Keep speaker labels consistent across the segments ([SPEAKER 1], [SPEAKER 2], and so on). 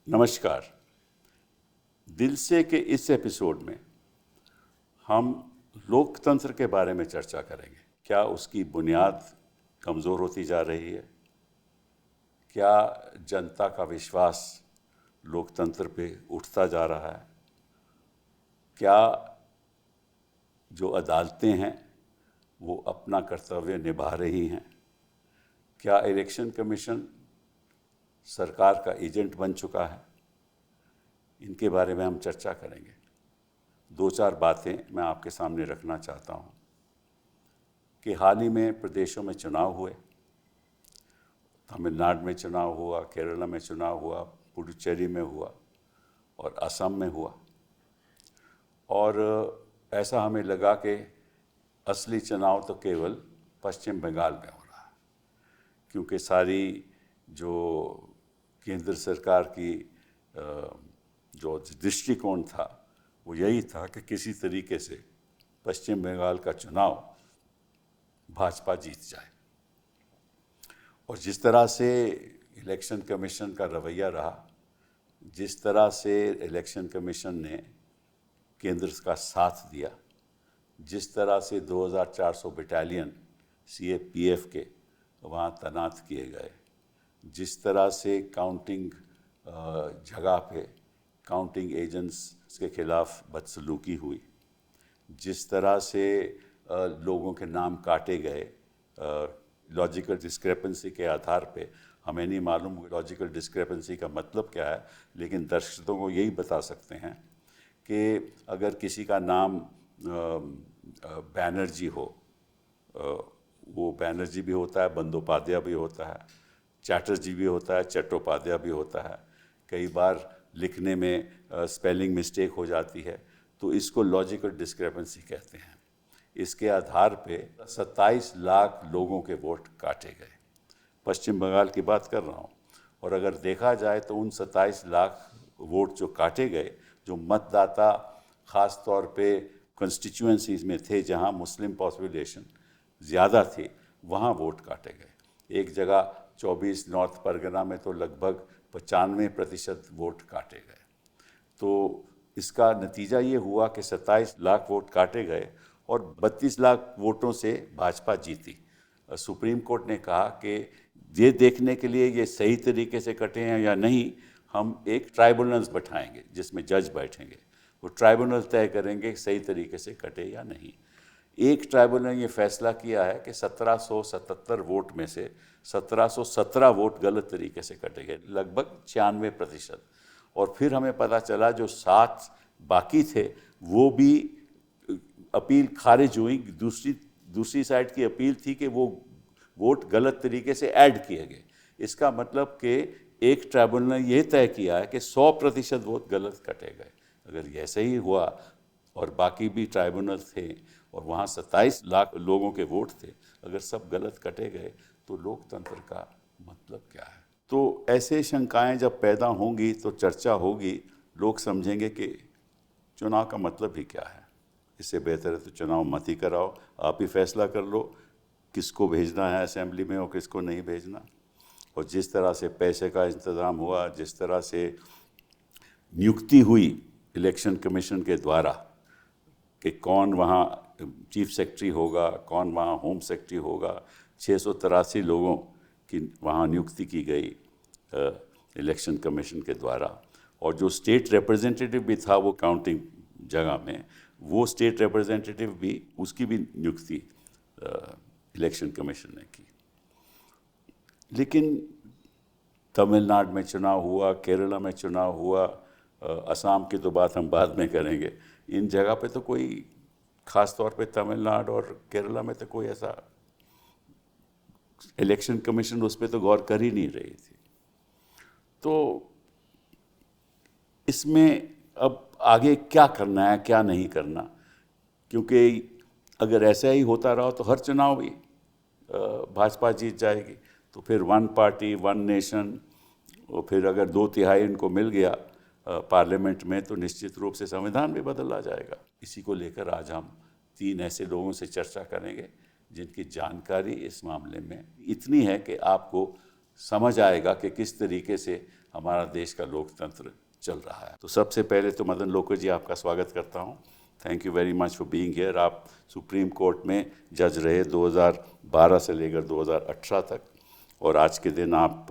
[SPEAKER 1] नमस्कार। दिल से के इस एपिसोड में हम लोकतंत्र के बारे में चर्चा करेंगे। क्या उसकी बुनियाद कमज़ोर होती जा रही है? क्या जनता का विश्वास लोकतंत्र पे उठता जा रहा है? क्या जो अदालतें हैं वो अपना कर्तव्य निभा रही हैं? क्या इलेक्शन कमीशन सरकार का एजेंट बन चुका है? इनके बारे में हम चर्चा करेंगे। दो चार बातें मैं आपके सामने रखना चाहता हूं कि हाल ही में प्रदेशों में चुनाव हुए। तमिलनाडु में चुनाव हुआ, केरला में चुनाव हुआ, पुडुचेरी में हुआ और असम में हुआ। और ऐसा हमें लगा कि असली चुनाव तो केवल पश्चिम बंगाल में हो रहा है, क्योंकि सारी जो केंद्र सरकार की जो दृष्टिकोण था वो यही था कि किसी तरीके से पश्चिम बंगाल का चुनाव भाजपा जीत जाए। और जिस तरह से इलेक्शन कमीशन का रवैया रहा, जिस तरह से इलेक्शन कमीशन ने केंद्र का साथ दिया, जिस तरह से 2400 बटालियन सीएपीएफ के वहाँ तैनात किए गए, जिस तरह से काउंटिंग जगह पे काउंटिंग एजेंट्स के खिलाफ बदसलूकी हुई, जिस तरह से लोगों के नाम काटे गए लॉजिकल डिस्क्रेपेंसी के आधार पे। हमें नहीं मालूम लॉजिकल डिस्क्रेपेंसी का मतलब क्या है, लेकिन दर्शकों को यही बता सकते हैं कि अगर किसी का नाम बैनर्जी हो, वो बैनर्जी भी होता है, बंदोपाध्याय भी होता है, चैटर्जी भी होता है, चट्टोपाध्याय भी होता है। कई बार लिखने में स्पेलिंग मिस्टेक हो जाती है, तो इसको लॉजिकल डिस्क्रेपेंसी कहते हैं। इसके आधार पे 27 लाख लोगों के वोट काटे गए। पश्चिम बंगाल की बात कर रहा हूँ। और अगर देखा जाए तो उन 27 लाख वोट जो काटे गए, जो मतदाता ख़ास तौर पे कंस्टिट्यूएंसीज में थे जहाँ मुस्लिम पॉपुलेशन ज़्यादा थी, वहाँ वोट काटे गए। एक जगह 24 नॉर्थ परगना में तो लगभग 95% वोट काटे गए। तो इसका नतीजा ये हुआ कि 27 लाख वोट काटे गए और 32 लाख वोटों से भाजपा जीती। सुप्रीम कोर्ट ने कहा कि ये देखने के लिए ये सही तरीके से कटे हैं या नहीं, हम एक ट्राइब्यूनल्स बैठाएंगे जिसमें जज बैठेंगे। वो ट्राइब्यूनल तय करेंगे कि सही तरीके से कटे या नहीं। एक ट्राइब्यूनल ने ये फैसला किया है कि 1777 वोट में से 1717 वोट गलत तरीके से कटे गए, लगभग 96%। और फिर हमें पता चला जो 7 बाकी थे वो भी अपील खारिज हुई। दूसरी साइड की अपील थी कि वो वोट गलत तरीके से ऐड किए गए। इसका मतलब कि एक ट्राइब्यूनल ने यह तय किया है कि 100% वोट गलत कटे गए। अगर ऐसे ही हुआ और बाकी भी ट्राइब्यूनल थे और वहाँ 27 लाख लोगों के वोट थे, अगर सब गलत कटे गए तो लोकतंत्र का मतलब क्या है? तो ऐसे शंकाएं जब पैदा होंगी तो चर्चा होगी, लोग समझेंगे कि चुनाव का मतलब ही क्या है। इससे बेहतर है तो चुनाव मत ही कराओ, आप ही फैसला कर लो किसको भेजना है असेंबली में और किसको नहीं भेजना। और जिस तरह से पैसे का इंतज़ाम हुआ, जिस तरह से नियुक्ति हुई इलेक्शन कमीशन के द्वारा कि कौन वहाँ चीफ सेक्रेटरी होगा, कौन वहाँ होम सेक्रेटरी होगा, 683 लोगों की वहाँ नियुक्ति की गई इलेक्शन कमीशन के द्वारा। और जो स्टेट रिप्रेजेंटेटिव भी था वो काउंटिंग जगह में, वो स्टेट रिप्रेजेंटेटिव भी, उसकी भी नियुक्ति इलेक्शन कमीशन ने की। लेकिन तमिलनाडु में चुनाव हुआ, केरला में चुनाव हुआ, असम की तो बात हम बाद में करेंगे। इन जगह पे तो कोई ख़ास तौर पे तमिलनाडु और केरला में तो कोई ऐसा इलेक्शन कमीशन उस पर तो गौर कर ही नहीं रही थी। तो इसमें अब आगे क्या करना है, क्या नहीं करना, क्योंकि अगर ऐसा ही होता रहा तो हर चुनाव भी भाजपा जीत जाएगी। तो फिर वन पार्टी वन नेशन, और फिर अगर 2/3 इनको मिल गया पार्लियामेंट में तो निश्चित रूप से संविधान भी बदला जाएगा। इसी को लेकर आज हम 3 ऐसे लोगों से चर्चा करेंगे जिनकी जानकारी इस मामले में इतनी है कि आपको समझ आएगा कि किस तरीके से हमारा देश का लोकतंत्र चल रहा है। तो सबसे पहले तो मदन लोकर जी, आपका स्वागत करता हूँ। Thank you very much for being here. आप सुप्रीम कोर्ट में जज रहे 2012 से लेकर 2018 तक, और आज के दिन आप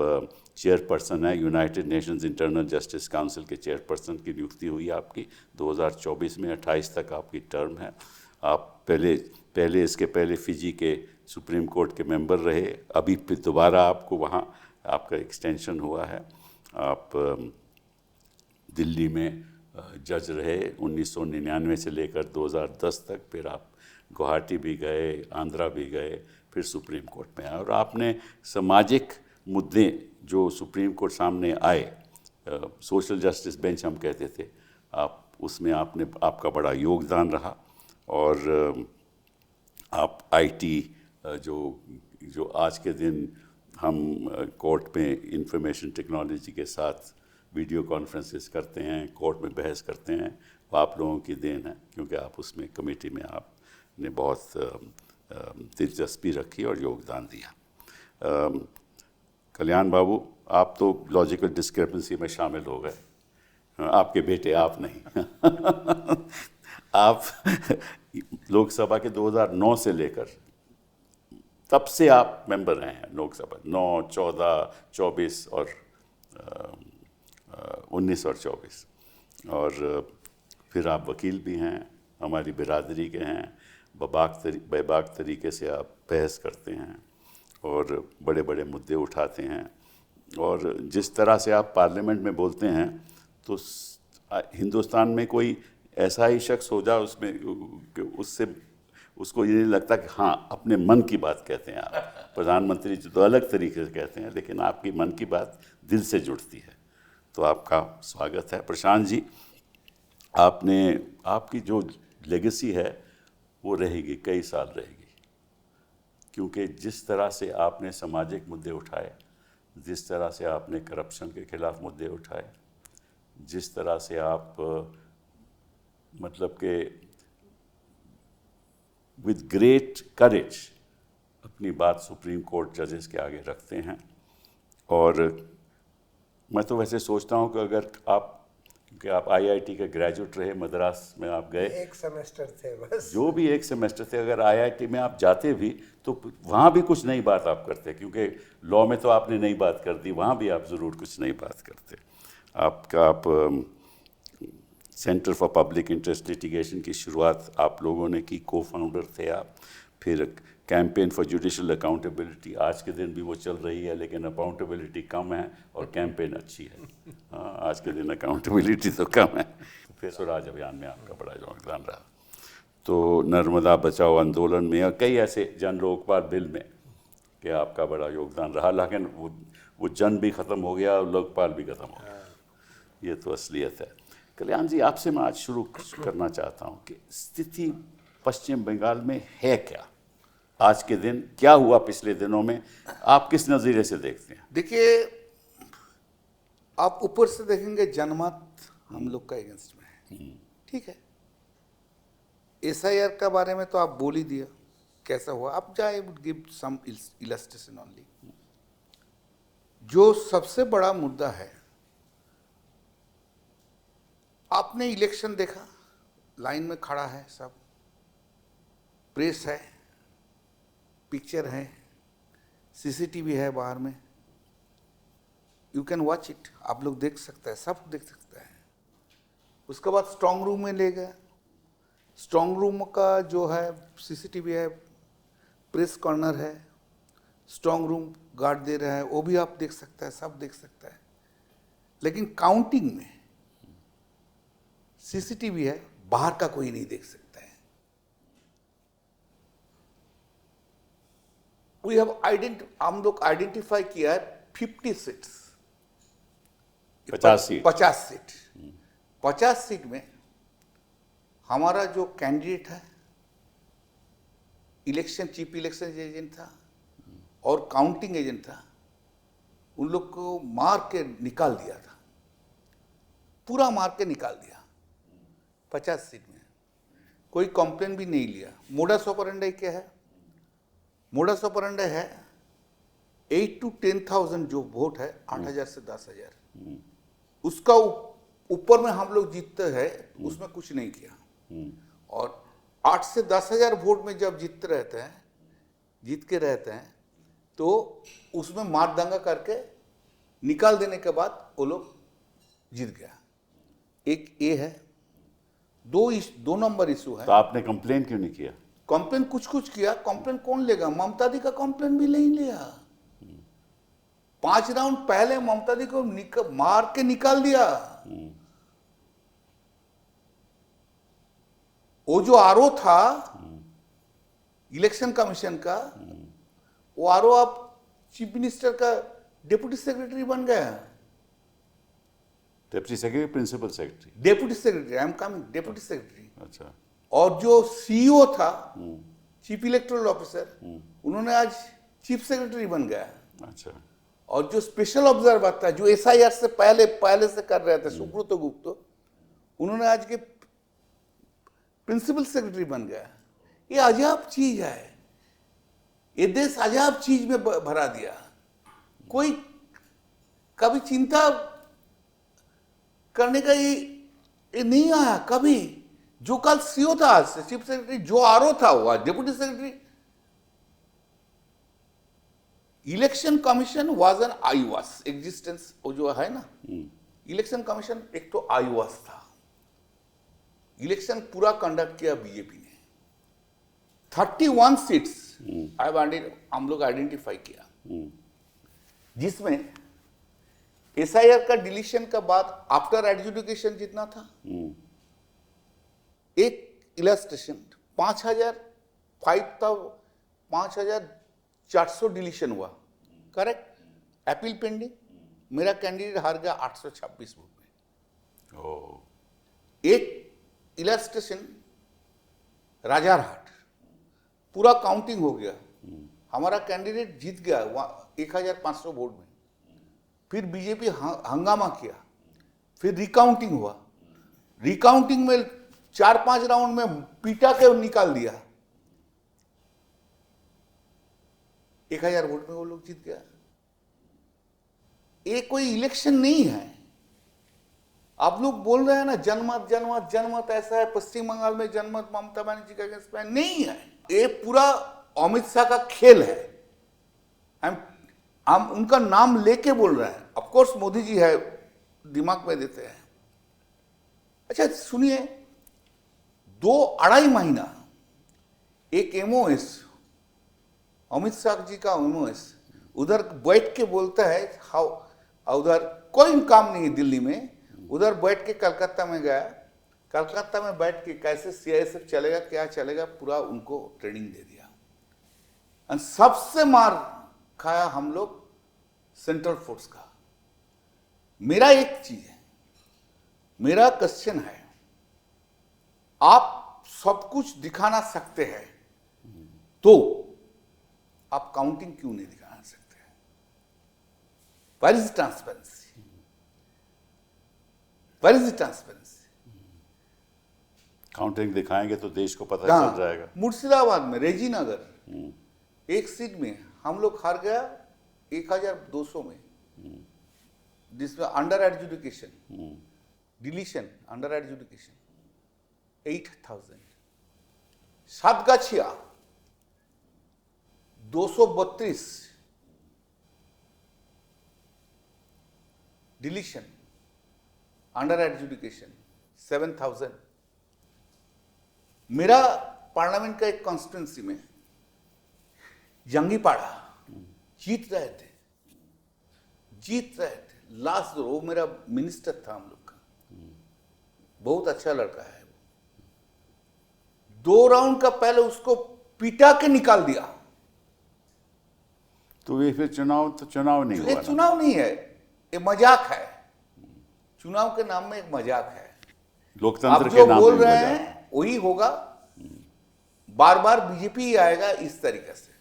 [SPEAKER 1] चेयरपर्सन हैं United Nations internal justice council के चेयरपर्सन की नियुक्ति हुई आपकी 2024 में। 28 तक आपकी टर्म है। आप पहले इसके पहले फिजी के सुप्रीम कोर्ट के मेंबर रहे, अभी फिर दोबारा आपको वहाँ आपका एक्सटेंशन हुआ है। आप दिल्ली में जज रहे 1999 से लेकर 2010 तक, फिर आप गुवाहाटी भी गए, आंध्रा भी गए, फिर सुप्रीम कोर्ट में आए, और आपने सामाजिक मुद्दे जो सुप्रीम कोर्ट सामने आए, सोशल जस्टिस बेंच हम कहते थे, आप उसमें आपका बड़ा योगदान रहा। और आप आईटी जो आज के दिन हम कोर्ट में इंफॉर्मेशन टेक्नोलॉजी के साथ वीडियो कॉन्फ्रेंसेस करते हैं, कोर्ट में बहस करते हैं, वो आप लोगों की देन है, क्योंकि आप उसमें कमेटी में आपने बहुत दिलचस्पी रखी और योगदान दिया। कल्याण बाबू, आप तो लॉजिकल डिस्क्रिपेंसी में शामिल हो गए, आपके बेटे, आप नहीं। आप लोकसभा के 2009 से लेकर तब से आप मेंबर रहे हैं लोकसभा, 9, 14, 24 और 19 और 24, और फिर आप वकील भी हैं, हमारी बिरादरी के हैं, बेबाक तरीके से आप बहस करते हैं और बड़े बड़े मुद्दे उठाते हैं, और जिस तरह से आप पार्लियामेंट में बोलते हैं तो हिंदुस्तान में कोई ऐसा ही शख्स हो जाए उसमें उसको ये नहीं लगता कि हाँ अपने मन की बात कहते हैं आप। प्रधानमंत्री जी तो अलग तरीके से कहते हैं, लेकिन आपकी मन की बात दिल से जुड़ती है, तो आपका स्वागत है। प्रशांत जी, आपकी जो लेगेसी है वो रहेगी, कई साल रहेगी, क्योंकि जिस तरह से आपने सामाजिक मुद्दे उठाए, जिस तरह से आपने करप्शन के खिलाफ मुद्दे उठाए, जिस तरह से आप मतलब कि विद ग्रेट करेज अपनी बात सुप्रीम कोर्ट जजेस के आगे रखते हैं। और मैं तो वैसे सोचता हूं कि अगर क्योंकि आप आईआईटी के ग्रेजुएट रहे, मद्रास में आप गए,
[SPEAKER 2] 1 सेमेस्टर थे बस,
[SPEAKER 1] जो भी 1 सेमेस्टर थे, अगर आईआईटी में आप जाते भी तो वहाँ भी कुछ नई बात आप करते, क्योंकि लॉ में तो आपने नई बात कर दी, वहाँ भी आप ज़रूर कुछ नई बात करते। आप centre for public interest litigation की शुरुआत आप लोगों ने की, को फाउंडर थे आप। फिर कैंपेन फॉर जुडिशल अकाउंटेबिलिटी, आज के दिन भी वो चल रही है, लेकिन अकाउंटेबिलिटी कम है और कैंपेन अच्छी है। हाँ, आज के दिन अकाउंटेबिलिटी तो कम है। फिर स्वराज अभियान में आपका बड़ा योगदान रहा। तो नर्मदा बचाओ आंदोलन में और कई ऐसे जन लोकपाल बिल में कि आपका बड़ा योगदान रहा, लेकिन वो जन भी ख़त्म हो गया और लोकपाल भी ख़त्म हो गया। ये तो असलियत है। कल्याण जी, आपसे मैं आज शुरू करना चाहता हूँ कि स्थिति पश्चिम बंगाल में है क्या? आज के दिन क्या हुआ पिछले दिनों में, आप किस नज़रिए से देखते हैं?
[SPEAKER 3] देखिए, आप ऊपर से देखेंगे जनमत हम लोग का अगेंस्ट में है, ठीक है। एसआईआर का बारे में तो आप बोल ही दिया कैसा हुआ। अब जाए would give some illustration only. जो सबसे बड़ा मुद्दा है, आपने इलेक्शन देखा, लाइन में खड़ा है सब, प्रेस है, पिक्चर है, सीसीटीवी है बाहर में, यू कैन वॉच इट, आप लोग देख सकते हैं, सब देख सकते हैं। उसके बाद स्ट्रांग रूम में ले गए, स्ट्रांग रूम का जो है सीसीटीवी है, प्रेस कॉर्नर है, स्ट्रांग रूम गार्ड दे रहा है, वो भी आप देख सकते हैं, सब देख सकते हैं। लेकिन काउंटिंग में सीसीटीवी है, बाहर का कोई नहीं देख सकता है। वी हैव हम लोग आइडेंटिफाई किया है 50 सीट्स,
[SPEAKER 1] 50 सीट,
[SPEAKER 3] 50 सीट में हमारा जो कैंडिडेट है, चीफ इलेक्शन एजेंट था और काउंटिंग एजेंट था, उन लोग को मार के निकाल दिया था, पूरा मार के निकाल दिया 50 सीट में। कोई कंप्लेन भी नहीं लिया। मोडस ऑपरेंडी क्या है? मोडस ऑपरेंडी है 8 to 10,000 जो वोट है, 8,000 से 10,000, उसका ऊपर में हम लोग जीतते हैं, उसमें कुछ नहीं किया। और 8 से 10,000 वोट में जब जीत के रहते हैं, तो उसमें मार दंगा करके निकाल देने के बाद वो लोग जीत गया। एक ये है। दो नंबर इशू है।
[SPEAKER 1] तो आपने कंप्लेन क्यों नहीं किया?
[SPEAKER 3] कंप्लेन कुछ किया, कंप्लेन कौन लेगा? ममता दी का कंप्लेन भी नहीं लिया। 5 राउंड पहले ममता दी को मार के निकाल दिया। वो जो आरओ था इलेक्शन कमीशन का, वो आरओ अब चीफ मिनिस्टर का डिप्टी सेक्रेटरी बन गया।
[SPEAKER 1] Deputy secretary, principal secretary?
[SPEAKER 3] Deputy secretary, I am coming, deputy secretary.
[SPEAKER 1] अच्छा।
[SPEAKER 3] और जो सीईओ था, चीफ इलेक्टोरल ऑफिसर, उन्होंने आज चीफ सेक्रेटरी बन गया।
[SPEAKER 1] अच्छा।
[SPEAKER 3] और जो स्पेशल ऑब्जर्वर था, जो एसआईआर से पहले से कर रहे थे, सुब्रत गुप्ता, उन्होंने आज के प्रिंसिपल सेक्रेटरी बन गया। ये अजाब चीज है। ये देश अजाब चीज में भरा दिया। कोई कभी चिंता करने का ये नहीं आया कभी। जो कल सीओ था, आज चीफ सेक्रेटरी, जो आरओ था वो आज deputy secretary. Election commission was an आईवास एग्जिस्टेंस। वो जो है ना, इलेक्शन कमीशन एक तो आईवास था। इलेक्शन पूरा कंडक्ट किया बीजेपी ने। 31 सीट्स हम लोग आइडेंटिफाई किया, जिसमें एसआईआर का डिलीशन का बाद आफ्टर एडजुडिकेशन जितना था, एक इलस्ट्रेशन 5,400 डिलीशन हुआ, करेक्ट? अपील पेंडिंग, मेरा कैंडिडेट हार गया 826 वोट में। एक इलस्ट्रेशन राजारहाट, पूरा काउंटिंग हो गया, हमारा कैंडिडेट जीत गया 1,500 वोट में। फिर बीजेपी हंगामा किया, फिर रिकाउंटिंग हुआ। रिकाउंटिंग में 4-5 राउंड में पीटा के निकाल दिया, 1,000 वोट में वो लोग जीत गया। ये कोई इलेक्शन नहीं है। आप लोग बोल रहे हैं ना जनमत ऐसा है, पश्चिम बंगाल में जनमत ममता बनर्जी का अगेंस्ट में नहीं है। ये पूरा अमित शाह का खेल है। हम उनका नाम लेके बोल रहे हैं। ऑफ कोर्स मोदी जी है, दिमाग में देते हैं। अच्छा सुनिए, 2-2.5 महीना एक एमओएस, अमित शाह जी का एमओएस उधर बैठ के बोलता है, उधर कोई काम नहीं है दिल्ली में, उधर बैठ के कलकत्ता में गया, कलकत्ता में बैठ के कैसे सीआईएसएफ चलेगा, क्या चलेगा, पूरा उनको ट्रेनिंग दे दिया। और सबसे मार खाया हम लोग सेंट्रल फोर्स का। मेरा एक चीज है, मेरा क्वेश्चन है, आप सब कुछ दिखाना सकते हैं तो आप काउंटिंग क्यों नहीं दिखाना सकते हैं? Where is transparency? Where is transparency?
[SPEAKER 1] Counting दिखाएंगे तो देश को पता चल जाएगा।
[SPEAKER 3] मुर्शिदाबाद में रेजी नगर एक सीट में हम लोग हार गया 1,200 में, जिसमें under adjudication deletion, under adjudication 8,000। सातगाछिया 232 deletion, under adjudication 7,000। मेरा पार्लियामेंट का एक कॉन्स्टिट्यूंसी में जंगीपाड़ा जीत रहे थे। लास्ट वो मेरा मिनिस्टर था हम लोग का, बहुत अच्छा लड़का है वो। 2 राउंड का पहले उसको पिटा के निकाल दिया।
[SPEAKER 1] तो ये फिर चुनाव नहीं हुआ ना?
[SPEAKER 3] चुनाव नहीं है, ये मजाक है। चुनाव के नाम में एक मजाक है।
[SPEAKER 1] लोकतंत्र
[SPEAKER 3] के
[SPEAKER 1] नाम में
[SPEAKER 3] बोल रहे हैं वही होगा, बार बार बीजेपी ही आएगा इस तरीके से।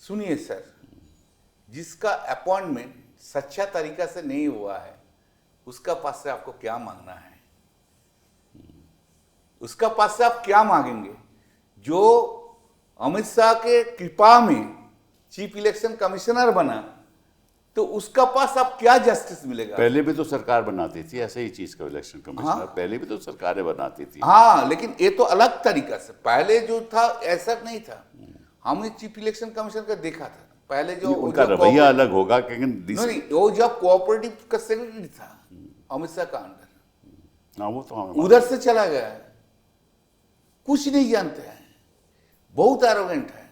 [SPEAKER 3] सुनिए सर, जिसका अपॉइंटमेंट सच्चा तरीका से नहीं हुआ है, उसका पास से आपको क्या मांगना है? उसका पास से आप क्या मांगेंगे? जो अमित शाह के कृपा में चीफ इलेक्शन कमिश्नर बना, तो उसका पास अब क्या जस्टिस मिलेगा?
[SPEAKER 1] पहले भी तो सरकार बनाती थी ऐसे ही चीज का इलेक्शन कमिश्नर, पहले भी तो सरकारें बनाती थी।
[SPEAKER 3] हाँ, लेकिन ये तो अलग तरीका से, पहले जो था ऐसा नहीं था। हमने चीफ इलेक्शन कमिश्नर का देखा था पहले, जो
[SPEAKER 1] उनका रवैया अलग होगा, लेकिन
[SPEAKER 3] नहीं, वो जब कोऑपरेटिव का सेक्रेटरी था अमित शाह का अंडर,
[SPEAKER 1] हाँ वो तो हमें
[SPEAKER 3] उधर से चला गया, कुछ नहीं जानते हैं, बहुत एरोगेंट है,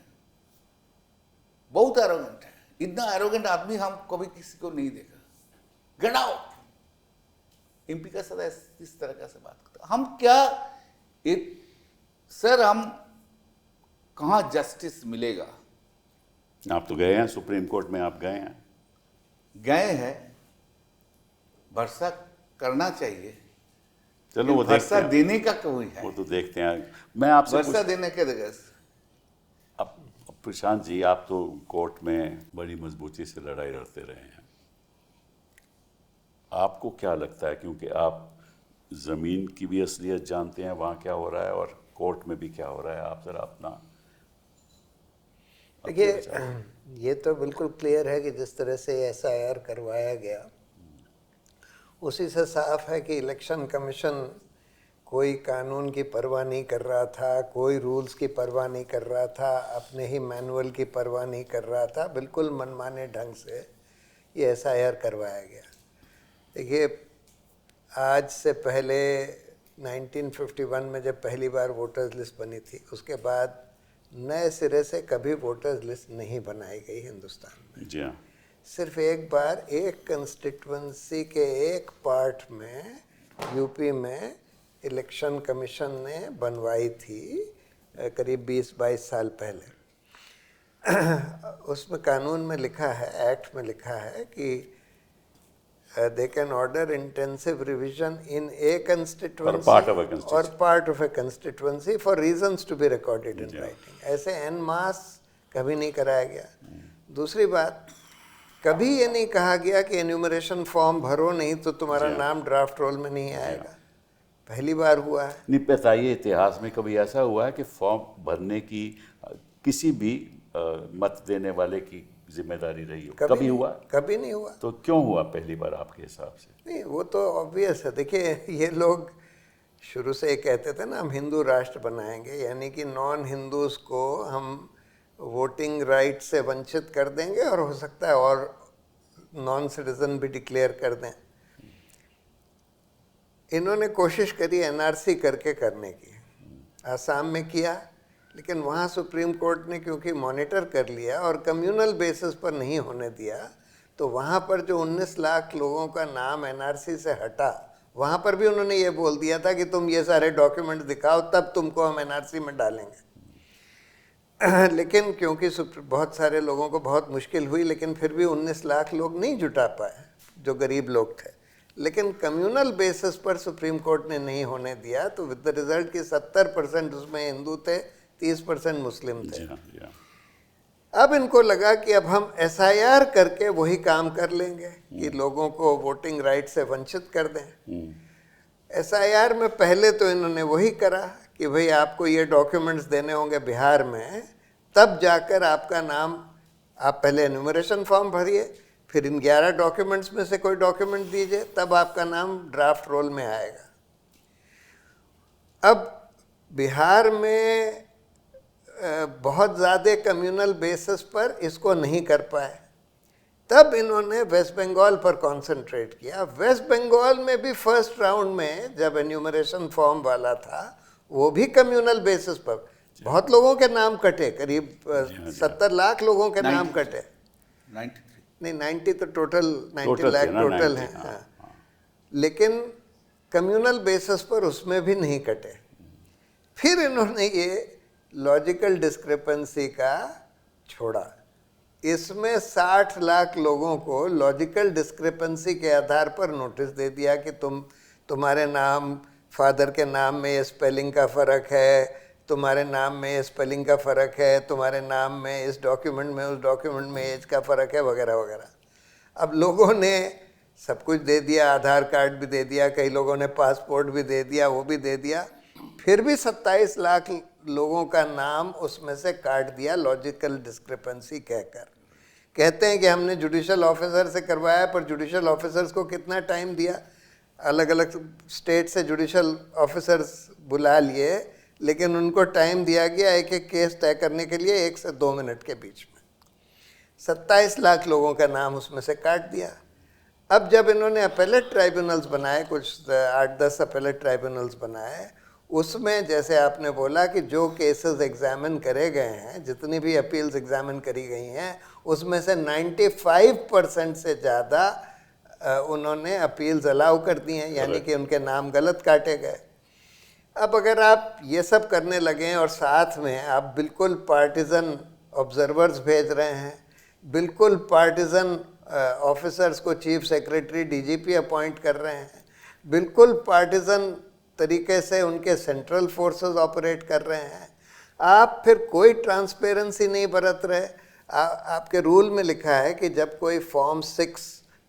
[SPEAKER 3] बहुत एरोगेंट है। इतना एरोगेंट आदमी हम कभी किसी को नहीं देखा। गेट आउट, एमपी का सदस्य इस तरह का से बात करता, हम क्या सर, हम कहाँ जस्टिस मिलेगा?
[SPEAKER 1] आप तो गए हैं सुप्रीम कोर्ट में, आप गए हैं?
[SPEAKER 3] गए हैं, भरोसा करना चाहिए।
[SPEAKER 1] चलो वो देखते
[SPEAKER 3] भरोसा
[SPEAKER 1] हैं,
[SPEAKER 3] देने का कोई है?
[SPEAKER 1] वो तो देखते हैं। मैं आपसे
[SPEAKER 3] भरोसा देने के देगा।
[SPEAKER 1] अब प्रशांत जी, आप तो कोर्ट में बड़ी मजबूती से लड़ाई लड़ते रहे हैं, आपको क्या लगता है, क्योंकि आप ज़मीन की भी असलियत जानते हैं, वहाँ क्या हो रहा है और कोर्ट में भी क्या हो रहा है, आप ज़रा अपना
[SPEAKER 2] देखिए, ये तो बिल्कुल क्लियर है कि जिस तरह से एसआईआर करवाया गया, उसी से साफ है कि इलेक्शन कमीशन कोई कानून की परवाह नहीं कर रहा था, कोई रूल्स की परवाह नहीं कर रहा था, अपने ही मैनुअल की परवाह नहीं कर रहा था, बिल्कुल मनमाने ढंग से ये एसआईआर करवाया गया। देखिए, आज से पहले 1951 में जब पहली बार वोटर्स लिस्ट बनी थी, उसके बाद नए सिरे से कभी वोटर्स लिस्ट नहीं बनाई गई हिंदुस्तान में।
[SPEAKER 1] जी हाँ,
[SPEAKER 2] सिर्फ एक बार एक कंस्टिट्यूंसी के एक पार्ट में यूपी में इलेक्शन कमीशन ने बनवाई थी, करीब 20-22 साल पहले। उसमें कानून में लिखा है, एक्ट में लिखा है कि they can order intensive revision in a constituency or part of a constituency for reasons to be recorded in writing. ऐसे en masse कभी नहीं कराया गया। दूसरी बात, कभी ये नहीं कहा गया कि एन्यूमरेशन फॉर्म भरो, नहीं तो तुम्हारा नाम ड्राफ्ट रोल में नहीं आएगा। पहली बार हुआ है।
[SPEAKER 1] नहीं बताइए, इतिहास में कभी ऐसा हुआ है कि फॉर्म भरने की किसी भी मत देने वाले की जिम्मेदारी रही हो? कभी हुआ?
[SPEAKER 2] कभी नहीं हुआ।
[SPEAKER 1] तो क्यों हुआ पहली बार आपके हिसाब से?
[SPEAKER 2] नहीं, वो तो ऑब्वियस है। देखिए, ये लोग शुरू से कहते थे ना, हम हिंदू राष्ट्र बनाएंगे, यानी कि नॉन हिंदूज को हम वोटिंग राइट से वंचित कर देंगे और हो सकता है और नॉन सिटीजन भी डिक्लेयर कर दें। इन्होंने कोशिश करी एनआरसी करके करने की, आसाम में किया, लेकिन वहाँ सुप्रीम कोर्ट ने क्योंकि मॉनिटर कर लिया और कम्युनल बेसिस पर नहीं होने दिया, तो वहाँ पर जो 19 लाख लोगों का नाम एनआरसी से हटा, वहाँ पर भी उन्होंने ये बोल दिया था कि तुम ये सारे डॉक्यूमेंट दिखाओ, तब तुमको हम एनआरसी में डालेंगे। लेकिन क्योंकि बहुत सारे लोगों को बहुत मुश्किल हुई, लेकिन फिर भी 19 लाख लोग नहीं जुटा पाए जो गरीब लोग थे। लेकिन कम्युनल बेसिस पर सुप्रीम कोर्ट ने नहीं होने दिया, तो विद द रिजल्ट कि 70% उसमें हिंदू थे, 30% मुस्लिम थे। अब इनको लगा कि अब हम एसआईआर करके वही काम कर लेंगे कि लोगों को वोटिंग राइट से वंचित कर दें। एसआईआर में पहले तो इन्होंने वही करा कि भाई आपको ये डॉक्यूमेंट्स देने होंगे बिहार में, तब जाकर आपका नाम, आप पहले एन्यूमरेशन फॉर्म भरिए, फिर इन 11 डॉक्यूमेंट्स में से कोई डॉक्यूमेंट दीजिए, तब आपका नाम ड्राफ्ट रोल में आएगा। अब बिहार में बहुत ज़्यादा कम्युनल बेसिस पर इसको नहीं कर पाए, तब इन्होंने वेस्ट बंगाल पर कंसंट्रेट किया। वेस्ट बंगाल में भी फर्स्ट राउंड में जब एन्यूमरेशन फॉर्म वाला था, वो भी कम्युनल बेसिस पर बहुत लोगों के नाम कटे, करीब 70 लाख लोगों के नाम कटे।
[SPEAKER 3] 93
[SPEAKER 2] नहीं, 90 तो टोटल 90 लाख टोटल हैं। हाँ। लेकिन कम्युनल बेसिस पर उसमें भी नहीं कटे। फिर इन्होंने ये लॉजिकल डिस्क्रिपेंसी का छोड़ा, इसमें 60 लाख लोगों को लॉजिकल डिस्क्रिपेंसी के आधार पर नोटिस दे दिया कि तुम्हारे नाम, फादर के नाम में ये स्पेलिंग का फ़र्क है, तुम्हारे नाम में ये स्पेलिंग का फ़र्क है, तुम्हारे नाम में इस डॉक्यूमेंट में उस डॉक्यूमेंट में एज का फ़र्क है, वगैरह वगैरह। अब लोगों ने सब कुछ दे दिया, आधार कार्ड भी दे दिया, कई लोगों ने पासपोर्ट भी दे दिया, वो भी दे दिया, फिर भी 27 लाख लोगों का नाम उसमें से काट दिया लॉजिकल डिस्क्रिपेंसी कहकर। कहते हैं कि हमने जुडिशल ऑफिसर से करवाया, पर जुडिशल ऑफिसर्स को कितना टाइम दिया, अलग अलग स्टेट से जुडिशल ऑफिसर्स बुला लिए, लेकिन उनको टाइम दिया गया एक एक केस तय करने के लिए 1 से 2 मिनट के बीच में। 27 लाख लोगों का नाम उसमें से काट दिया। अब जब इन्होंने अपेलेट ट्राइब्यूनल्स बनाए, कुछ 8-10 अपेलेट ट्राइब्यूनल्स बनाए, उसमें जैसे आपने बोला कि जो केसेस एग्जामिन करे गए हैं, जितनी भी अपील्स एग्जामिन करी गई हैं, उसमें से 95% से ज़्यादा उन्होंने अपील्स अलाउ कर दी हैं, यानी कि उनके नाम गलत काटे गए। अब अगर आप ये सब करने लगें और साथ में आप बिल्कुल पार्टिजन ऑब्जर्वर्स भेज रहे हैं, बिल्कुल पार्टिजन ऑफिसर्स को चीफ सेक्रेटरी डीजीपी अपॉइंट कर रहे हैं, बिल्कुल पार्टिजन तरीके से उनके सेंट्रल फोर्सेस ऑपरेट कर रहे हैं, आप फिर कोई ट्रांसपेरेंसी नहीं बरत रहे। आपके रूल में लिखा है कि जब कोई फॉर्म 6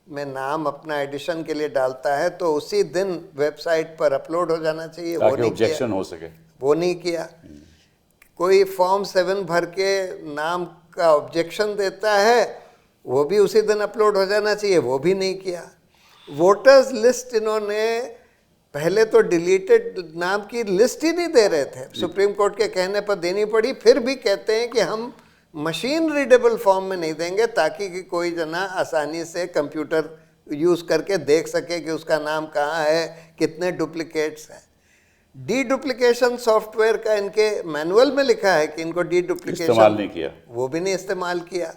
[SPEAKER 2] में नाम अपना एडिशन के लिए डालता है तो उसी दिन वेबसाइट पर अपलोड हो जाना चाहिए, वो नहीं
[SPEAKER 1] ऑब्जेक्शन हो सके,
[SPEAKER 2] वो नहीं किया। कोई फॉर्म 7 भर के नाम का ऑब्जेक्शन देता है, वो भी उसी दिन अपलोड हो जाना चाहिए, वो भी नहीं किया। वोटर्स लिस्ट इन्होंने पहले तो डिलीटेड नाम की लिस्ट ही नहीं दे रहे थे, सुप्रीम कोर्ट के कहने पर देनी पड़ी, फिर भी कहते हैं कि हम मशीन रीडेबल फॉर्म में नहीं देंगे ताकि कि कोई जना आसानी से कंप्यूटर यूज़ करके देख सके कि उसका नाम कहाँ है, कितने डुप्लीकेट्स हैं। डी डुप्लीकेशन सॉफ्टवेयर का इनके मैनुअल में लिखा है कि इनको डी डुप्लीकेशन
[SPEAKER 1] इस्तेमाल नहीं किया,
[SPEAKER 2] वो भी नहीं इस्तेमाल किया।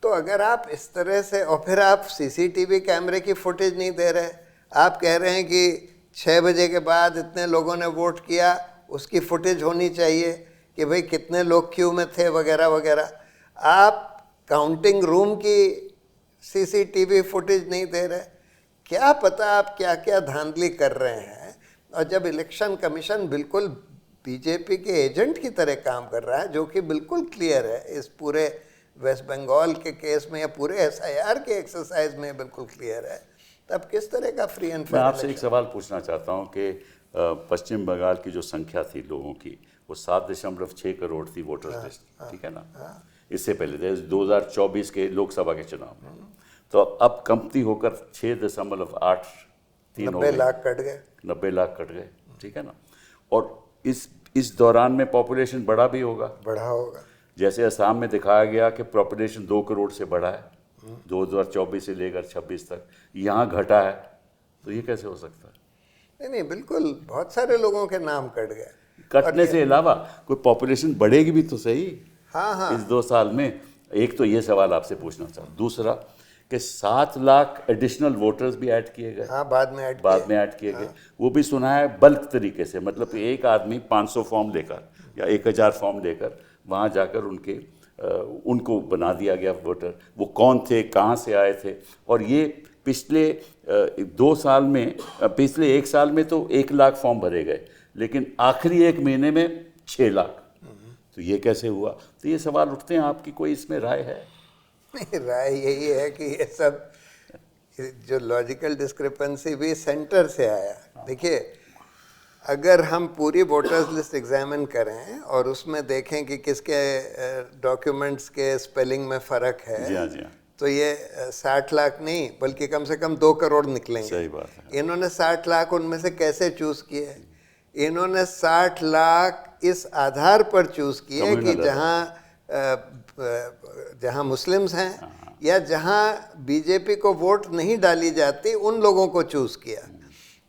[SPEAKER 2] तो अगर आप इस तरह से, और फिर आप सीसीटीवी कैमरे की फुटेज नहीं दे रहे, आप कह रहे हैं कि 6 बजे के बाद इतने लोगों ने वोट किया, उसकी फुटेज होनी चाहिए कि भाई कितने लोग क्यू में थे वगैरह वगैरह। आप काउंटिंग रूम की सीसीटीवी फुटेज नहीं दे रहे, क्या पता आप क्या क्या धांधली कर रहे हैं। और जब इलेक्शन कमीशन बिल्कुल बीजेपी के एजेंट की तरह काम कर रहा है, जो कि बिल्कुल क्लियर है इस पूरे वेस्ट बंगाल के केस में या पूरे एसआईआर के एक्सरसाइज में बिल्कुल क्लियर है, तब किस तरह का फ्री एंड
[SPEAKER 1] मैं
[SPEAKER 2] फेयर।
[SPEAKER 1] आपसे एक सवाल पूछना चाहता हूं कि पश्चिम बंगाल की जो संख्या थी लोगों की, वो 7.6 करोड़ थी वोटर्स लिस्ट, ठीक है ना। इससे पहले 2024 के लोकसभा के चुनाव में, तो अब कमती होकर 6.83 हो गई,
[SPEAKER 2] 90 लाख कट गए,
[SPEAKER 1] 90 लाख कट गए, ठीक है ना। और इस दौरान में पॉपुलेशन बढ़ा भी होगा,
[SPEAKER 2] बढ़ा होगा।
[SPEAKER 1] जैसे असम में दिखाया गया कि पॉपुलेशन 2 करोड़ से बढ़ा है 2024 से लेकर 26 तक, यहाँ घटा है, तो ये कैसे हो सकता है?
[SPEAKER 2] नहीं, बिल्कुल बहुत सारे लोगों के नाम कट गए।
[SPEAKER 1] कटने से अलावा कोई पॉपुलेशन बढ़ेगी भी तो सही।
[SPEAKER 2] हाँ,
[SPEAKER 1] इस 2 साल में। एक तो ये सवाल आपसे पूछना चाहूँ, दूसरा कि 7 लाख एडिशनल वोटर्स भी ऐड किए गए,
[SPEAKER 2] हाँ, बाद में
[SPEAKER 1] ऐड किए गए। वो भी सुना है बल्क तरीके से, मतलब कि एक आदमी 500 फॉर्म लेकर या 1000 फॉर्म लेकर वहाँ जाकर उनको बना दिया गया वोटर। वो कौन थे, कहाँ से आए थे, और ये पिछले 2 साल में, पिछले 1 साल में तो 1 लाख फॉर्म भरे गए, लेकिन आखिरी 1 महीने में 6 लाख। तो ये कैसे हुआ? तो ये सवाल उठते हैं, आपकी कोई इसमें राय है?
[SPEAKER 2] नहीं, राय यही है कि ये सब जो लॉजिकल डिस्क्रिपेंसी भी सेंटर से आया। देखिए, अगर हम पूरी वोटर्स लिस्ट एग्जामिन करें और उसमें देखें कि किसके डॉक्यूमेंट्स के स्पेलिंग में फ़र्क है,
[SPEAKER 1] जी हाँ, जी हाँ,
[SPEAKER 2] तो ये 60 लाख नहीं बल्कि कम से कम 2 करोड़ निकलेंगे।
[SPEAKER 1] सही बात है।
[SPEAKER 2] इन्होंने 60 लाख उनमें से कैसे चूज़ किए? इन्होंने 60 लाख इस आधार पर चूज़ किए कि जहाँ मुस्लिम्स हैं या जहाँ बीजेपी को वोट नहीं डाली जाती, उन लोगों को चूज़ किया।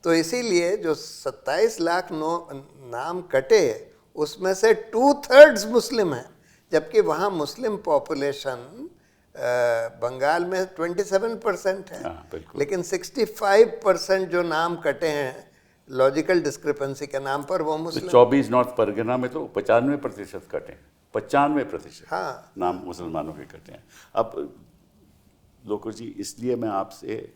[SPEAKER 2] तो इसीलिए जो 27 लाख नाम कटे, उसमें से 2/3 मुस्लिम हैं, जबकि वहाँ मुस्लिम पॉपुलेशन बंगाल में 27% है, लेकिन 65% जो नाम कटे हैं लॉजिकल डिस्क्रिपेंसी के नाम पर, वो मुस्लिम।
[SPEAKER 1] 24 नॉर्थ परगना में तो 95% कटे, 95%,
[SPEAKER 2] हाँ,
[SPEAKER 1] नाम मुसलमानों के कटे हैं। अब लोको जी, इसलिए मैं आपसे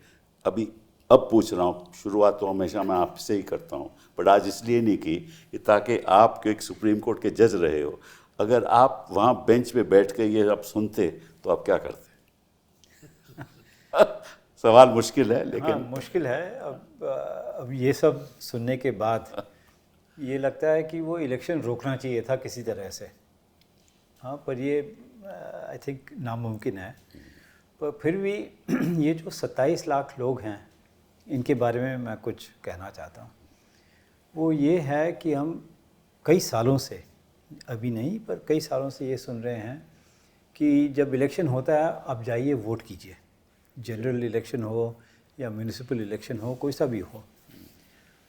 [SPEAKER 1] अब पूछ रहा हूँ, शुरुआत तो हमेशा मैं आपसे ही करता हूँ, बट आज इसलिए नहीं की कि ताकि आप एक सुप्रीम कोर्ट के जज रहे हो, अगर आप वहाँ बेंच पे बैठ के ये आप सुनते तो आप क्या करते? सवाल मुश्किल है, लेकिन
[SPEAKER 4] हाँ, मुश्किल है। अब ये सब सुनने के बाद ये लगता है कि वो इलेक्शन रोकना चाहिए था किसी तरह से। हाँ, पर ये आई थिंक नामुमकिन है। पर फिर भी ये जो 27 लाख लोग हैं, इनके बारे में मैं कुछ कहना चाहता हूँ। वो ये है कि हम कई सालों से, अभी नहीं पर कई सालों से ये सुन रहे हैं कि जब इलेक्शन होता है आप जाइए वोट कीजिए, जनरल इलेक्शन हो या म्यूनिसिपल इलेक्शन हो, कोई सा भी हो।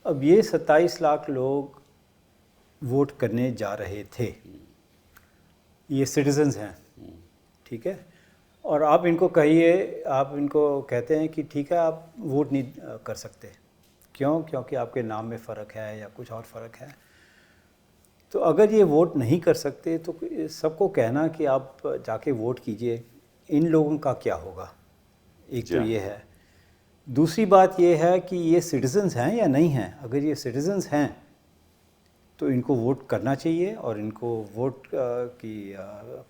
[SPEAKER 4] अब ये 27 लाख लोग वोट करने जा रहे थे, ये सिटीजन्स हैं, ठीक है। और आप इनको कहिए, आप इनको कहते हैं कि ठीक है आप वोट नहीं कर सकते, क्यों? क्योंकि आपके नाम में फ़र्क है या कुछ और फ़र्क है। तो अगर ये वोट नहीं कर सकते तो सबको कहना कि आप जाके वोट कीजिए, इन लोगों का क्या होगा? एक तो ये है। दूसरी बात ये है कि ये सिटीजन्स हैं या नहीं हैं। अगर ये सिटीजन्स हैं तो इनको वोट करना चाहिए और इनको वोट की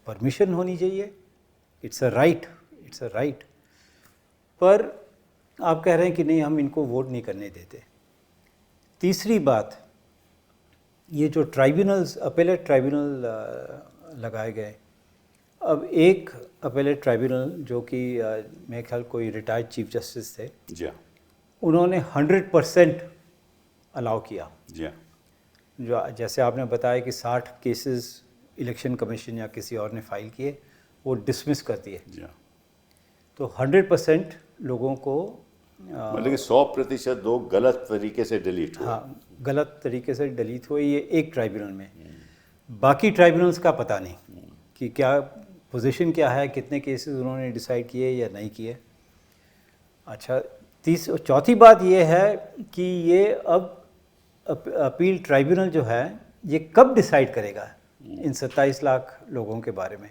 [SPEAKER 4] परमिशन होनी चाहिए। It's a right, it's a right. पर आप कह रहे हैं कि नहीं, हम इनको वोट नहीं करने देते। तीसरी बात, ये जो ट्राइब्यूनल्स, अपेलेट ट्राइब्यूनल लगाए गए, अब एक अपेलेट ट्राइब्यूनल जो कि मेरे ख्याल कोई रिटायर्ड चीफ जस्टिस थे,
[SPEAKER 1] जी हाँ,
[SPEAKER 4] उन्होंने 100% अलाउ किया।
[SPEAKER 1] जी हाँ,
[SPEAKER 4] जो जैसे आपने बताया कि 60 केसेस इलेक्शन कमीशन या किसी और ने फाइल किए, वो डिसमिस कर दिए।
[SPEAKER 1] जी हाँ।
[SPEAKER 4] तो 100% लोगों को
[SPEAKER 1] मतलब कि 100% लोग गलत तरीके से डिलीट हुए।
[SPEAKER 4] हाँ, गलत तरीके से डिलीट हुए, ये एक ट्राइब्यूनल में। बाकी ट्राइब्यूनल्स का पता नहीं कि क्या पोजीशन क्या है, कितने केसेस उन्होंने डिसाइड किए या नहीं किए। अच्छा, चौथी बात ये है कि ये अब अपील ट्राइब्यूनल जो है ये कब डिसाइड करेगा इन 27 लाख लोगों के बारे में।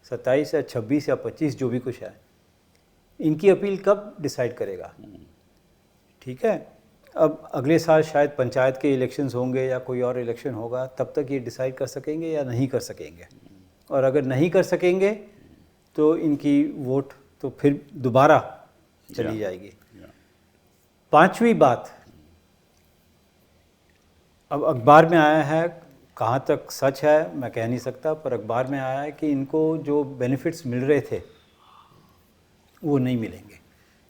[SPEAKER 4] 27 या 26 या 25 जो भी कुछ है, इनकी अपील कब डिसाइड करेगा? ठीक है, अब अगले साल शायद पंचायत के इलेक्शंस होंगे या कोई और इलेक्शन होगा, तब तक ये डिसाइड कर सकेंगे या नहीं कर सकेंगे। और अगर नहीं कर सकेंगे तो इनकी वोट तो फिर दोबारा चली जाएगी। पांचवी बात, अब अखबार में आया है, कहाँ तक सच है मैं कह नहीं सकता, पर अखबार में आया है कि इनको जो बेनिफिट्स मिल रहे थे वो नहीं मिलेंगे।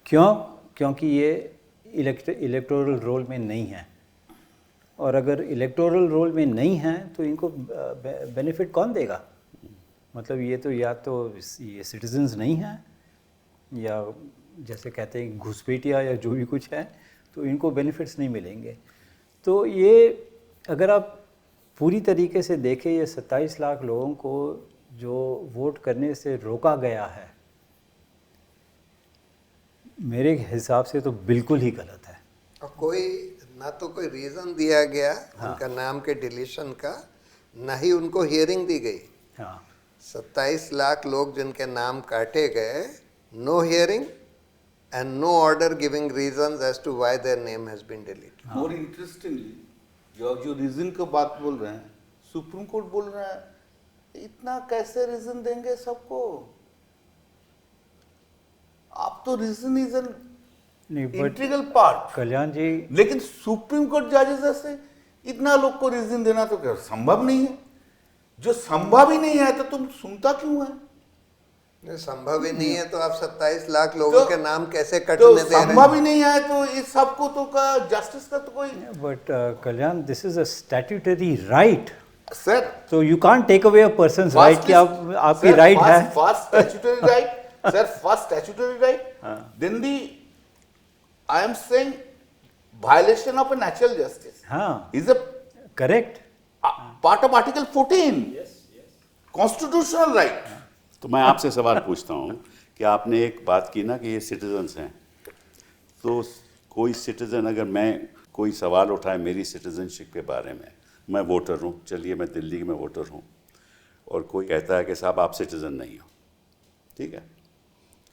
[SPEAKER 4] क्यों? क्योंकि ये इलेक्टोरल रोल में नहीं है। और अगर इलेक्टोरल रोल में नहीं है तो इनको बेनिफिट कौन देगा? मतलब ये तो या तो ये सिटीजन्स नहीं हैं, या जैसे कहते हैं घुसपैठिया या जो भी कुछ है, तो इनको बेनिफिट्स नहीं मिलेंगे। तो ये अगर आप पूरी तरीके से देखें, ये 27 लाख लोगों को जो वोट करने से रोका गया है, मेरे हिसाब से तो बिल्कुल ही गलत है।
[SPEAKER 2] और ना तो कोई रीज़न दिया गया उनका नाम के डिलीशन का, ना ही उनको हियरिंग दी गई।
[SPEAKER 4] हाँ,
[SPEAKER 2] 27 लाख लोग जिनके नाम काटे गए, no hearing and no order giving reasons as to why their name has been deleted.
[SPEAKER 3] More interestingly, जो रीजन की बात बोल रहे हैं, सुप्रीम कोर्ट बोल रहा है इतना कैसे रीजन देंगे सबको? आप तो reason is an integral part.
[SPEAKER 4] Kalyan ji,
[SPEAKER 3] लेकिन सुप्रीम कोर्ट जजेस ऐसे इतना लोग को रीजन देना तो क्या संभव नहीं है? जो संभव ही नहीं है तो तुम सुनता क्यों है?
[SPEAKER 2] संभव ही नहीं है तो आप 27 लाख लोगों के नाम कैसे कटने
[SPEAKER 3] तो
[SPEAKER 2] दे रहे हैं?
[SPEAKER 3] संभव ही नहीं है तो इस सबको तो का जस्टिस का तो कोई।
[SPEAKER 4] But Kalyan, this is a statutory right,
[SPEAKER 3] sir
[SPEAKER 4] तो you can't take away a person's right कि आपकी राइट है।
[SPEAKER 3] First statutory right, sir, first statutory right, then the I am saying violation of a natural justice is a
[SPEAKER 4] correct
[SPEAKER 3] part of Article 14, constitutional right.
[SPEAKER 1] तो मैं आपसे सवाल पूछता हूँ कि आपने एक बात की ना कि ये सिटीजन्स हैं, तो कोई सिटीज़न अगर मैं कोई सवाल उठाए मेरी सिटीजनशिप के बारे में, मैं वोटर हूँ, चलिए मैं दिल्ली में वोटर हूँ, और कोई कहता है कि साहब आप सिटीज़न नहीं हो, ठीक है,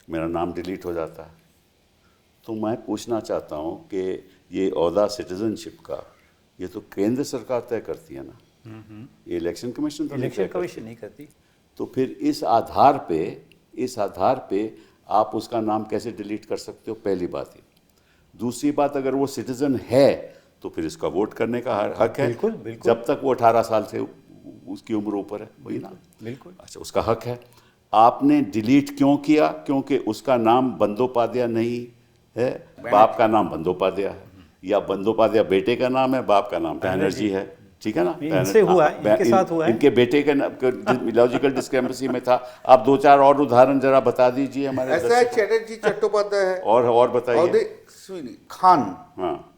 [SPEAKER 1] मेरा नाम डिलीट हो जाता है, तो मैं पूछना चाहता हूँ कि ये ओहदा सिटीजनशिप का ये तो केंद्र सरकार तय करती है ना, ये इलेक्शन कमीशन तो
[SPEAKER 4] इलेक्शन कमीशन नहीं करती।
[SPEAKER 1] तो फिर इस आधार पे आप उसका नाम कैसे डिलीट कर सकते हो? पहली बात ये। दूसरी बात, अगर वो सिटीज़न है तो फिर इसका वोट करने का हक है।
[SPEAKER 4] बिल्कुल, बिल्कुल।
[SPEAKER 1] जब तक वो 18 साल से उसकी उम्र ऊपर है, वही ना।
[SPEAKER 4] बिल्कुल।
[SPEAKER 1] अच्छा, उसका हक है। आपने डिलीट क्यों किया? क्योंकि उसका नाम बंदोपाध्याय नहीं है, बाप का नाम बंदोपाध्याय है, या बंदोपाध्याय बेटे का नाम है, बाप का नाम बैनर्जी है, ठीक है ना।
[SPEAKER 4] इनसे हुआ है, इनके साथ हुआ है।
[SPEAKER 1] इनके बेटे के लॉजिकल डिस्क्रिपेंसी में था। आप 2-4 और उदाहरण जरा बता दीजिए हमारे
[SPEAKER 3] ऐसा है,
[SPEAKER 1] दर्शकों को।
[SPEAKER 3] चटर्जी चट्टोपाध्याय है,
[SPEAKER 1] और बताइए।
[SPEAKER 3] खान,
[SPEAKER 1] हाँ,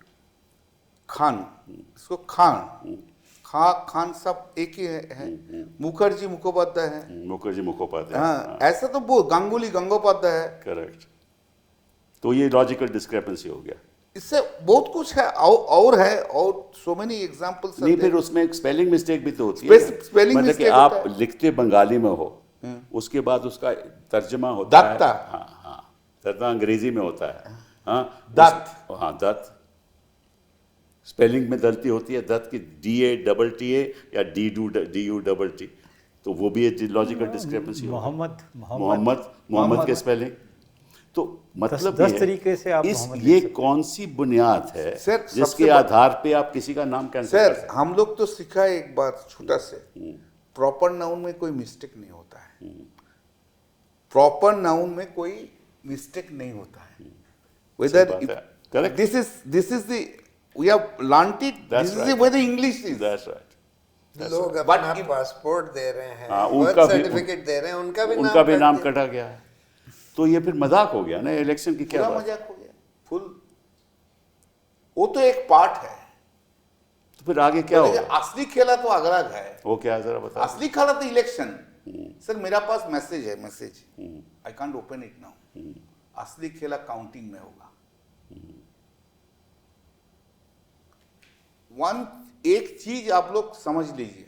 [SPEAKER 3] खान, इसको खान सब एक ही है। मुखर्जी मुखोपाध्याय है।
[SPEAKER 1] मुखर्जी मुखोपाध्याय।
[SPEAKER 3] हाँ, ऐसा तो वो गांगुली गंगोपाध्याय है।
[SPEAKER 1] करेक्ट। तो ये लॉजिकल डिस्क्रिपेंसी हो गया।
[SPEAKER 3] इससे बहुत कुछ है और है, और सो मेनी एग्जांपल्स।
[SPEAKER 1] नहीं, फिर उसमें एक स्पेलिंग मिस्टेक भी तो होती है।
[SPEAKER 3] स्पेलिंग
[SPEAKER 1] मतलब कि
[SPEAKER 3] मिस्टेक
[SPEAKER 1] आप
[SPEAKER 3] होता है।
[SPEAKER 1] लिखते बंगाली में हो, उसके बाद उसका तर्जमा होता है।
[SPEAKER 3] दत्ता।
[SPEAKER 1] हाँ हाँ, दत्ता अंग्रेजी में होता है। हाँ,
[SPEAKER 3] दत्त।
[SPEAKER 1] हाँ, दत्त। स्पेलिंग में गलती होती है, दत्त की DA या DUT, तो वो भी एक लॉजिकल डिस्क्रिपेंसी होगी। मोहम्मद के स्पेलिंग। तो मतलब
[SPEAKER 4] 10
[SPEAKER 1] ये
[SPEAKER 4] तरीके से आप
[SPEAKER 1] इस
[SPEAKER 4] मोहम्मद
[SPEAKER 1] ये
[SPEAKER 4] लिख सकते
[SPEAKER 1] कौन सी बुनियाद है
[SPEAKER 3] सर,
[SPEAKER 1] जिसके
[SPEAKER 3] सबसे
[SPEAKER 1] आधार पे आप किसी का नाम कैंसिल कर
[SPEAKER 3] सर,
[SPEAKER 1] सकते
[SPEAKER 3] हम लोग तो सीखा है एक बात छोटा से, प्रॉपर नाउन में कोई मिस्टेक नहीं होता है। प्रॉपर नाउन में कोई मिस्टेक नहीं होता है।
[SPEAKER 1] सही बात है। Correct.
[SPEAKER 3] This is the we have learned it,
[SPEAKER 1] That's
[SPEAKER 3] this is
[SPEAKER 1] right.
[SPEAKER 3] The way the English is.
[SPEAKER 1] That's right.
[SPEAKER 2] लोग
[SPEAKER 3] But
[SPEAKER 2] अपना
[SPEAKER 3] if-
[SPEAKER 2] पासपोर्ट दे रहे हैं,
[SPEAKER 1] हाँ,
[SPEAKER 2] बर्थ
[SPEAKER 1] उनका भी
[SPEAKER 2] सर्टिफिकेट दे रहे हैं, उनका भी
[SPEAKER 1] नाम
[SPEAKER 2] कट दिया।
[SPEAKER 1] कटा गया है। तो ये फिर मजाक हो गया ना, इलेक्शन की क्या
[SPEAKER 3] पूरा
[SPEAKER 1] बात।
[SPEAKER 3] मजाक हो गया फुल। वो तो एक पार्ट है,
[SPEAKER 1] तो फिर आगे क्या
[SPEAKER 3] लेकिन
[SPEAKER 1] होगा?
[SPEAKER 3] असली खेला तो अगला है।
[SPEAKER 1] वो क्या है, जरा बता।
[SPEAKER 3] असली खेला तो इलेक्शन। सर, मेरा पास मैसेज है, message I can't open it now. असली खेला काउंटिंग में होगा। एक चीज आप लोग समझ लीजिए,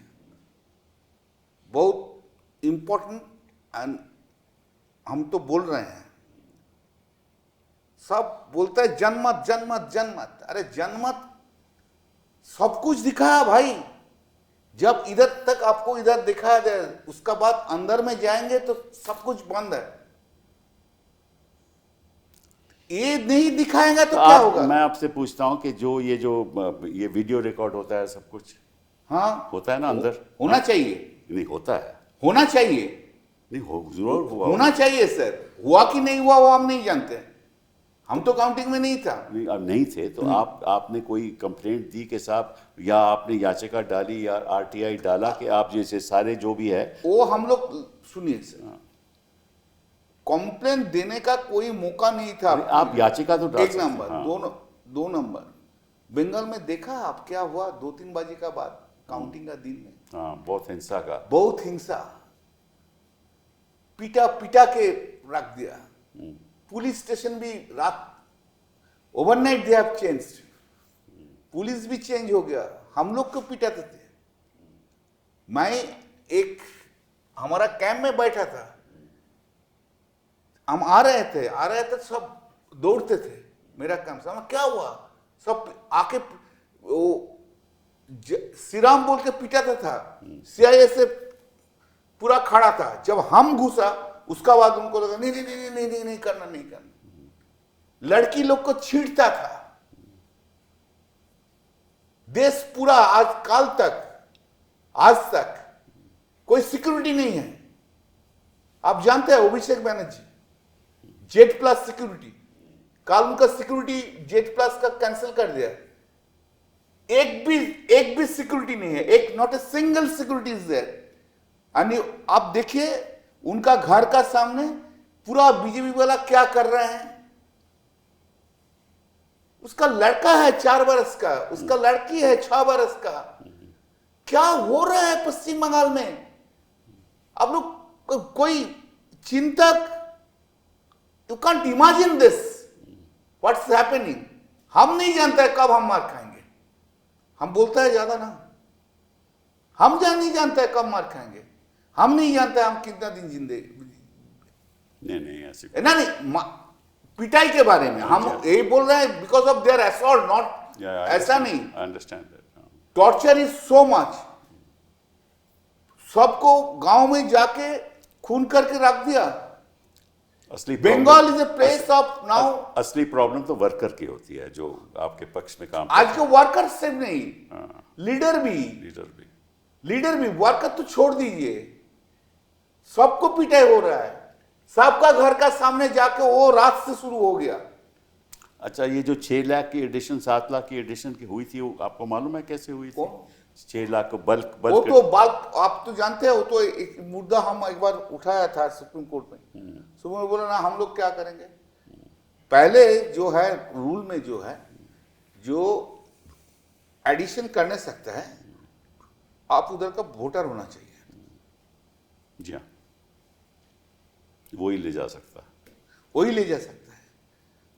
[SPEAKER 3] बहुत इंपॉर्टेंट, एंड हम तो बोल रहे हैं, सब बोलता है जनमत जनमत जनमत। अरे जनमत सब कुछ दिखाया भाई। जब इधर तक आपको इधर दिखाया जाए, उसका बाद अंदर में जाएंगे तो सब कुछ बंद है। ये नहीं दिखाएंगे तो क्या होगा?
[SPEAKER 1] मैं आपसे पूछता हूँ कि ये वीडियो रिकॉर्ड होता है, सब कुछ
[SPEAKER 3] हाँ,
[SPEAKER 1] होता है ना अंदर?
[SPEAKER 3] होना चाहिए।
[SPEAKER 1] नहीं होता है।
[SPEAKER 3] होना चाहिए।
[SPEAKER 1] नहीं जरूर हुआ
[SPEAKER 3] होना चाहिए सर। हुआ कि नहीं हुआ वो हम नहीं जानते, हम तो काउंटिंग में नहीं था।
[SPEAKER 1] नहीं, अब नहीं थे तो आपने कोई कंप्लेंट दी कि साहब, या आपने याचिका डाली या RTI डाला कि आप जैसे सारे जो भी है?
[SPEAKER 3] वो हम लोग, सुनिए सर, कंप्लेंट देने का कोई मौका नहीं था।
[SPEAKER 1] आप याचिका तो डाल
[SPEAKER 3] एक
[SPEAKER 1] सकते हैं,
[SPEAKER 3] नंबर,
[SPEAKER 1] हाँ।
[SPEAKER 3] दो नंबर, बंगाल में देखा आप क्या हुआ 2-3 बजे का बाद काउंटिंग का दिन में?
[SPEAKER 1] हाँ, बहुत हिंसा का।
[SPEAKER 3] बहुत हिंसा, पिटा के रख दिया। पुलिस स्टेशन भी रात, overnight they have changed, police भी चेंज हो गया। हम लोग को पिटाते थे। मैं एक हमारा कैंप में बैठा था, हम आ रहे थे, सब दौड़ते थे मेरा कैंप से। क्या हुआ? सब आके वो श्रीराम बोल के पिटाता था। CIA से पूरा खड़ा था। जब हम घुसा उसका बाद उनको लगा नहीं करना। लड़की लोग को छींटता था। देश पूरा आज तक कोई सिक्योरिटी नहीं है। आप जानते हैं अभिषेक बैनर्जी Z+ सिक्योरिटी, कल उनका सिक्योरिटी Z+ का कैंसिल कर दिया। एक भी सिक्योरिटी नहीं है, एक not a single security is there. आप देखिए उनका घर का सामने पूरा बीजेपी वाला क्या कर रहे हैं। उसका लड़का है 4 बरस का, उसका लड़की है 6 बरस का। क्या हो रहा है पश्चिम बंगाल में? आप लोग कोई चिंतक, you can't imagine this what's happening. हम नहीं जानते कब हम मार खाएंगे। हम बोलता है ज्यादा ना, हम नहीं जानते कब मार खाएंगे। हम नहीं जानते हम कितना दिन जिंदगी।
[SPEAKER 1] नहीं ऐसे
[SPEAKER 3] नहीं, पिटाई के बारे में हम यही बोल रहे हैं, because of their assault, not ऐसा नहीं।
[SPEAKER 1] Understand that.
[SPEAKER 3] Torture is so much. सबको गांव में जाके खून करके रख दिया।
[SPEAKER 1] असली
[SPEAKER 3] Bengal is a place of now.
[SPEAKER 1] असली प्रॉब्लम तो वर्कर की होती है जो आपके पक्ष में काम
[SPEAKER 3] आज के वर्कर सिर्फ नहीं, लीडर भी,
[SPEAKER 1] लीडर भी
[SPEAKER 3] वर्कर तो छोड़ दीजिए, सबको पिटाई हो रहा है, सबका घर का सामने जाके वो रात से शुरू हो गया।
[SPEAKER 1] अच्छा, ये जो 6 लाख की एडिशन 7 लाख की एडिशन की हुई थी, वो आपको मालूम है कैसे हुई थी? 6 लाख को बल्क
[SPEAKER 3] वो तो बल्क, आप तो जानते हैं, वो तो एक मुद्दा हम एक बार उठाया था सुप्रीम कोर्ट में। सुप्रीम बोला ना हम लोग क्या करेंगे, पहले जो है रूल में जो है, जो एडिशन करने सकता है आप उधर का वोटर होना चाहिए।
[SPEAKER 1] जी हाँ, वही ले जा सकता है,
[SPEAKER 3] वही ले जा सकता है।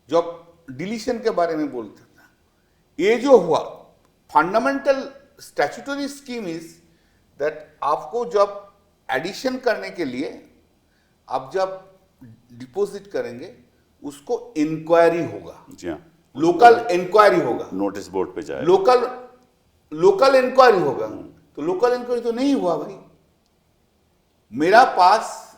[SPEAKER 3] जब डिलीशन के बारे में बोलते था, ये जो हुआ fundamental statutory scheme is that आपको जब एडिशन करने के लिए आप जब डिपॉजिट करेंगे उसको इंक्वायरी होगा।
[SPEAKER 1] जी हाँ,
[SPEAKER 3] लोकल इंक्वायरी होगा,
[SPEAKER 1] नोटिस बोर्ड पे जाए,
[SPEAKER 3] लोकल इंक्वायरी होगा। तो लोकल इंक्वायरी तो नहीं हुआ भाई। मेरा पास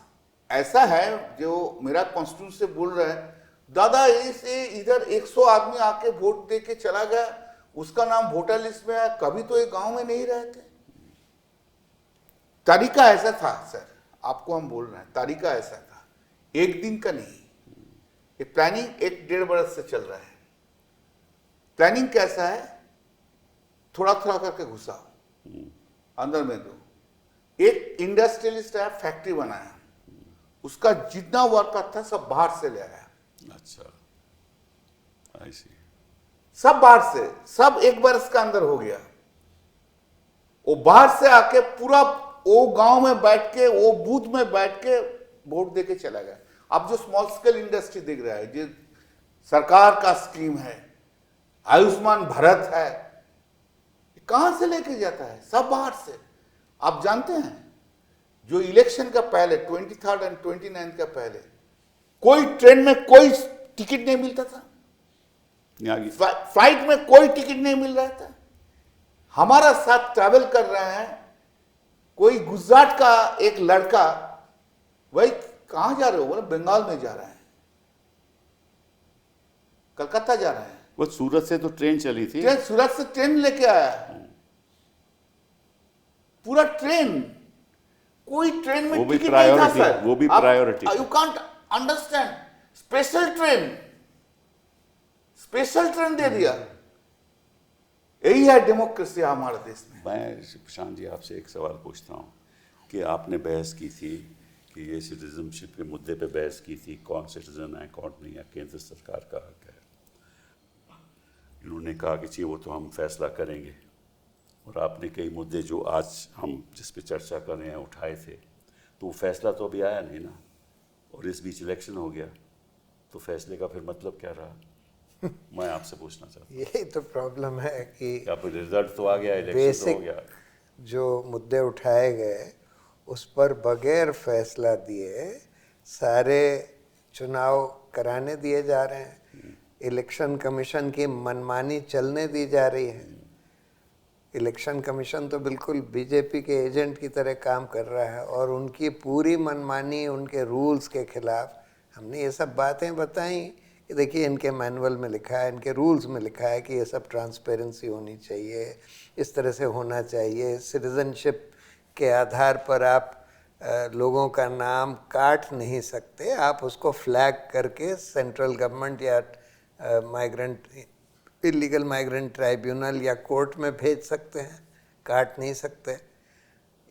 [SPEAKER 3] ऐसा है जो मेरा कॉन्स्टिट्यूंसी से बोल रहा है, दादा इसे इधर 100 आदमी आके वोट दे के चला गया, उसका नाम वोटर लिस्ट में है, कभी तो ये गांव में नहीं रहे थे। तरीका ऐसा था सर, आपको हम बोल रहे हैं, तरीका ऐसा था, एक दिन का नहीं। ये प्लानिंग 1-1.5 बरस से चल रहा है। प्लानिंग कैसा है, थोड़ा थोड़ा करके घुसाओ अंदर में दो। एक इंडस्ट्रियलिस्ट है, फैक्ट्री बनाया, उसका जितना वर्कर था सब बाहर से ले आया।
[SPEAKER 1] अच्छा, आई सी,
[SPEAKER 3] सब बाहर से, सब 1 बरस का अंदर हो गया। वो बाहर से आके पूरा वो गांव में बैठ के, वो बूथ में बैठ के वोट दे के चला गया। अब जो स्मॉल स्केल इंडस्ट्री दिख रहा है, जो सरकार का स्कीम है, आयुष्मान भारत है, कहां से लेके जाता है? सब बाहर से। आप जानते हैं जो इलेक्शन का पहले 23 और 29 का पहले कोई ट्रेन में कोई टिकट नहीं मिलता था, फ्लाइट में कोई टिकट नहीं मिल रहा था। हमारा साथ ट्रैवल कर रहे हैं कोई गुजरात का एक लड़का, भाई कहां जा रहे हो? बोले बंगाल में जा रहा है, कलकत्ता जा रहा है।
[SPEAKER 1] वो सूरत से तो ट्रेन चली थी,
[SPEAKER 3] सूरत से ट्रेन लेके आया, पूरा ट्रेन, कोई ट्रेन में टिकट नहीं था सर।
[SPEAKER 1] वो भी priority,
[SPEAKER 3] you can't understand, special train दे दिया। यही है डेमोक्रेसी हमारे देश में।
[SPEAKER 1] मैं प्रशांत जी आपसे एक सवाल पूछता हूँ कि आपने बहस की थी कि ये सिटीजनशिप के मुद्दे पे बहस की थी, कौन सिटीजन है कौन नहीं है, केंद्र सरकार का हक है। इन्होंने कहा कि जी वो तो हम फैसला करेंगे, और आपने कई मुद्दे जो आज हम जिस पे चर्चा कर रहे हैं उठाए थे, तो वो फैसला तो अभी आया नहीं ना, और इस बीच इलेक्शन हो गया, तो फैसले का फिर मतलब क्या रहा? मैं आपसे पूछना चाहता हूँ।
[SPEAKER 2] यही तो प्रॉब्लम है कि
[SPEAKER 1] अब रिजल्ट तो आ गया, इलेक्शन तो हो गया,
[SPEAKER 2] जो मुद्दे उठाए गए उस पर बगैर फैसला दिए सारे चुनाव कराने दिए जा रहे हैं। इलेक्शन कमीशन की मनमानी चलने दी जा रही है। इलेक्शन कमीशन तो बिल्कुल बीजेपी के एजेंट की तरह काम कर रहा है, और उनकी पूरी मनमानी उनके रूल्स के खिलाफ। हमने ये सब बातें बताई कि देखिए इनके मैनुअल में लिखा है, इनके रूल्स में लिखा है कि ये सब ट्रांसपेरेंसी होनी चाहिए, इस तरह से होना चाहिए। सिटीजनशिप के आधार पर आप लोगों का नाम काट नहीं सकते, आप उसको फ्लैग करके सेंट्रल गवर्नमेंट या इलीगल माइग्रेंट ट्राइब्यूनल या कोर्ट में भेज सकते हैं, काट नहीं सकते।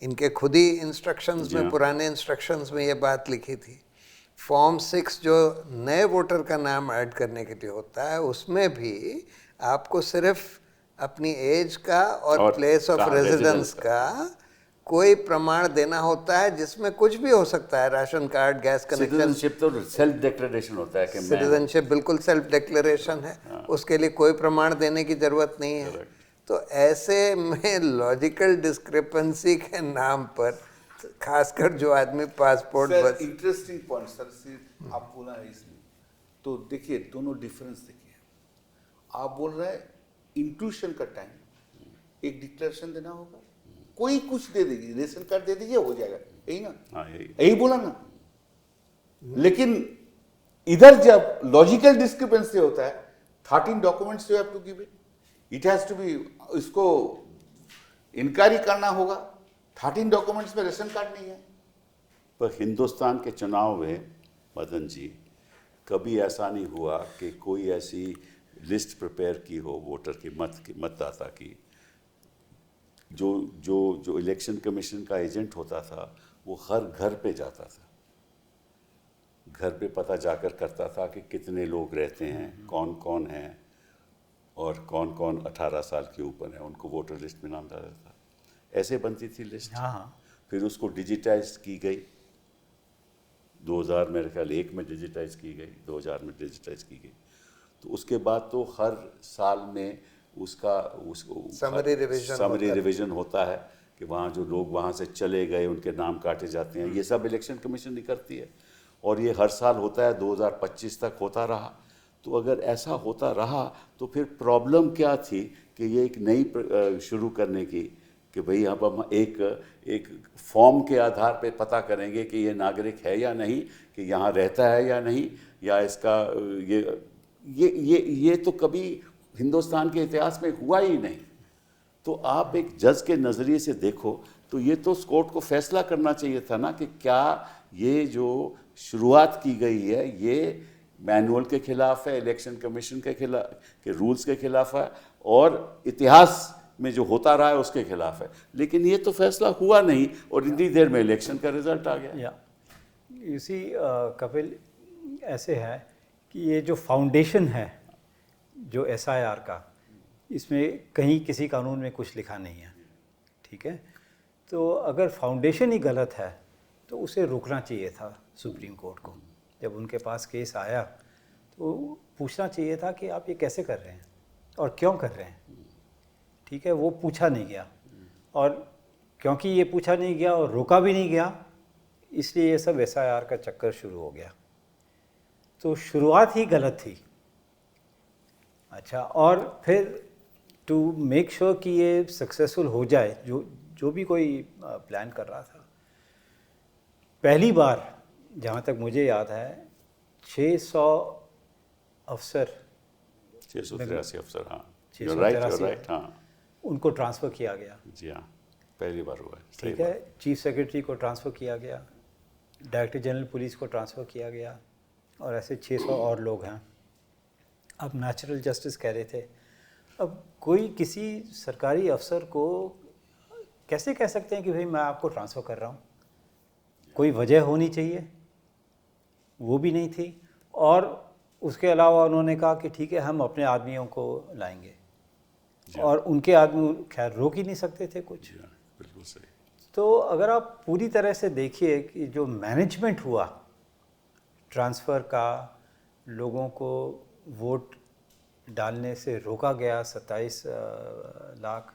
[SPEAKER 2] इनके खुद ही इंस्ट्रक्शंस में, पुराने इंस्ट्रक्शंस में ये बात लिखी थी। फॉर्म 6 जो नए वोटर का नाम ऐड करने के लिए होता है, उसमें भी आपको सिर्फ अपनी एज का और प्लेस ऑफ रेजिडेंस का कोई प्रमाण देना होता है, जिसमें कुछ भी हो सकता है, ration card, gas connection.
[SPEAKER 1] Citizenship तो सेल्फ डिक्लेरेशन होता है कि
[SPEAKER 2] सिटीजनशिप बिल्कुल सेल्फ डिक्लेरेशन है। उसके लिए कोई प्रमाण देने की जरूरत नहीं है। तो ऐसे में लॉजिकल डिस्क्रिपेंसी के नाम पर खासकर जो आदमी पासपोर्ट बस
[SPEAKER 3] इंटरेस्टिंग पॉइंट सर आप बोला है इसमें, तो देखिए दोनों डिफरेंस देखिए। आप बोल रहे हैं इंट्यूशन का टाइम एक डिक्लेरेशन देना होगा, कोई कुछ दे देगी, रेशन कार्ड दे दीजिए हो जाएगा, यही ना?
[SPEAKER 1] हाँ,
[SPEAKER 3] यही बोला ना। लेकिन इधर जब लॉजिकल डिस्क्रिपेंसी होता है, 13 documents you have to give it has to be, इसको इंक्वायरी करना होगा। 13 डॉक्यूमेंट्स में रेशन कार्ड नहीं है।
[SPEAKER 1] पर हिंदुस्तान के चुनाव में मदन जी कभी ऐसा नहीं हुआ कि कोई ऐसी लिस्ट प्रिपेयर की हो वोटर की मतदाता की, जो जो जो इलेक्शन कमीशन का एजेंट होता था वो हर घर पे जाता था, घर पे पता जाकर करता था कि कितने लोग रहते हैं, कौन कौन हैं और कौन कौन 18 साल के ऊपर हैं, उनको वोटर लिस्ट में नाम डाला था। ऐसे बनती थी लिस्ट।
[SPEAKER 4] हाँ।
[SPEAKER 1] फिर उसको डिजिटाइज की गई 2000 मेरे ख्याल 1 में डिजिटाइज की गई, 2000 में डिजिटाइज की गई। तो उसके बाद तो हर साल में उसका समरी रिवीजन होता है कि वहाँ जो लोग वहाँ से चले गए उनके नाम काटे जाते हैं। ये सब इलेक्शन कमीशन ही करती है और ये हर साल होता है, 2025 तक होता रहा। तो अगर ऐसा होता रहा तो फिर प्रॉब्लम क्या थी कि ये एक नई शुरू करने की कि भाई अब हम एक फॉर्म के आधार पे पता करेंगे कि ये नागरिक है या नहीं, कि यहाँ रहता है या नहीं, या इसका ये तो कभी हिंदुस्तान के इतिहास में हुआ ही नहीं। तो आप एक जज के नज़रिए से देखो तो ये तो कोर्ट को फैसला करना चाहिए था ना कि क्या ये जो शुरुआत की गई है ये मैनुअल के खिलाफ है, इलेक्शन कमीशन के खिलाफ के रूल्स के खिलाफ है और इतिहास में जो होता रहा है उसके खिलाफ है। लेकिन ये तो फैसला हुआ नहीं और इतनी देर में इलेक्शन का रिजल्ट आ गया।
[SPEAKER 4] इसी कपिल ऐसे है कि ये जो फाउंडेशन है जो SIR का, इसमें कहीं किसी कानून में कुछ लिखा नहीं है, ठीक है। तो अगर फाउंडेशन ही गलत है तो उसे रोकना चाहिए था सुप्रीम कोर्ट को। जब उनके पास केस आया तो पूछना चाहिए था कि आप ये कैसे कर रहे हैं और क्यों कर रहे हैं, ठीक है। वो पूछा नहीं गया और क्योंकि ये पूछा नहीं गया और रोका भी नहीं गया, इसलिए ये सब SIR का चक्कर शुरू हो गया। तो शुरुआत ही गलत थी। अच्छा, और फिर टू मेक श्योर कि ये सक्सेसफुल हो जाए, जो भी कोई प्लान कर रहा था, पहली बार जहाँ तक मुझे याद है 600 अफसर,
[SPEAKER 1] 683 अफसर, हाँ,
[SPEAKER 4] 683
[SPEAKER 1] राइट, हाँ,
[SPEAKER 4] उनको ट्रांसफ़र किया गया।
[SPEAKER 1] जी हाँ, पहली बार हुआ है,
[SPEAKER 4] ठीक है। चीफ सेक्रेटरी को ट्रांसफ़र किया गया, डायरेक्टर जनरल पुलिस को ट्रांसफ़र किया गया और ऐसे 600 और लोग हैं। अब नेचुरल जस्टिस कह रहे थे। अब कोई किसी सरकारी अफसर को कैसे कह सकते हैं कि भाई मैं आपको ट्रांसफ़र कर रहा हूँ? कोई वजह होनी चाहिए, वो भी नहीं थी। और उसके अलावा उन्होंने कहा कि ठीक है हम अपने आदमियों को लाएंगे, और उनके आदमी खैर रोक ही नहीं सकते थे कुछ।
[SPEAKER 1] बिल्कुल सही।
[SPEAKER 4] तो अगर आप पूरी तरह से देखिए कि जो मैनेजमेंट हुआ ट्रांसफ़र का, लोगों को वोट डालने से रोका गया 27 लाख,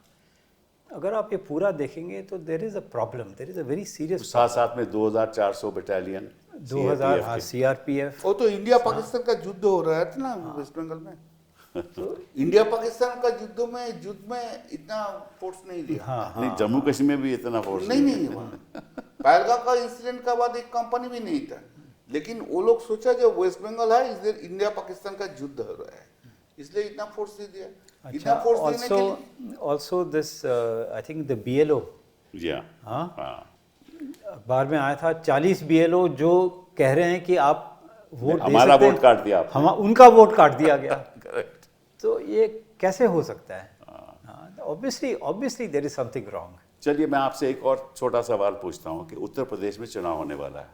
[SPEAKER 4] अगर आप ये पूरा देखेंगे तो there is a problem, there is a very serious.
[SPEAKER 1] साथ में 2400 बटालियन
[SPEAKER 4] 2000 CRPF।
[SPEAKER 3] वो तो इंडिया पाकिस्तान का युद्ध हो रहा था ना वेस्ट बंगाल में। तो इंडिया पाकिस्तान का युद्ध में इतना फोर्स नहीं लिया।
[SPEAKER 1] नहीं, जम्मू कश्मीर में भी इतना फोर्स
[SPEAKER 3] नहीं पहलगाम का इंसिडेंट का बाद एक कंपनी भी नहीं था, लेकिन वो लोग सोचा जो वेस्ट बंगाल है इधर इंडिया पाकिस्तान का युद्ध हो रहा है, इसलिए इतना फोर्स दे दिया। इतना फोर्स देने के लिए
[SPEAKER 4] also this I think the BLO,
[SPEAKER 1] हाँ,
[SPEAKER 4] अखबार में आया था 40 BLO जो कह रहे हैं कि आप वोट
[SPEAKER 1] हमारा वोट काट दिया आपने।
[SPEAKER 4] हम उनका वोट काट दिया गया।
[SPEAKER 1] करेक्ट।
[SPEAKER 4] तो ये कैसे हो सकता है? Obviously there is something wrong.
[SPEAKER 1] चलिए मैं आपसे एक और छोटा सवाल पूछता हूँ कि उत्तर प्रदेश में चुनाव होने वाला है,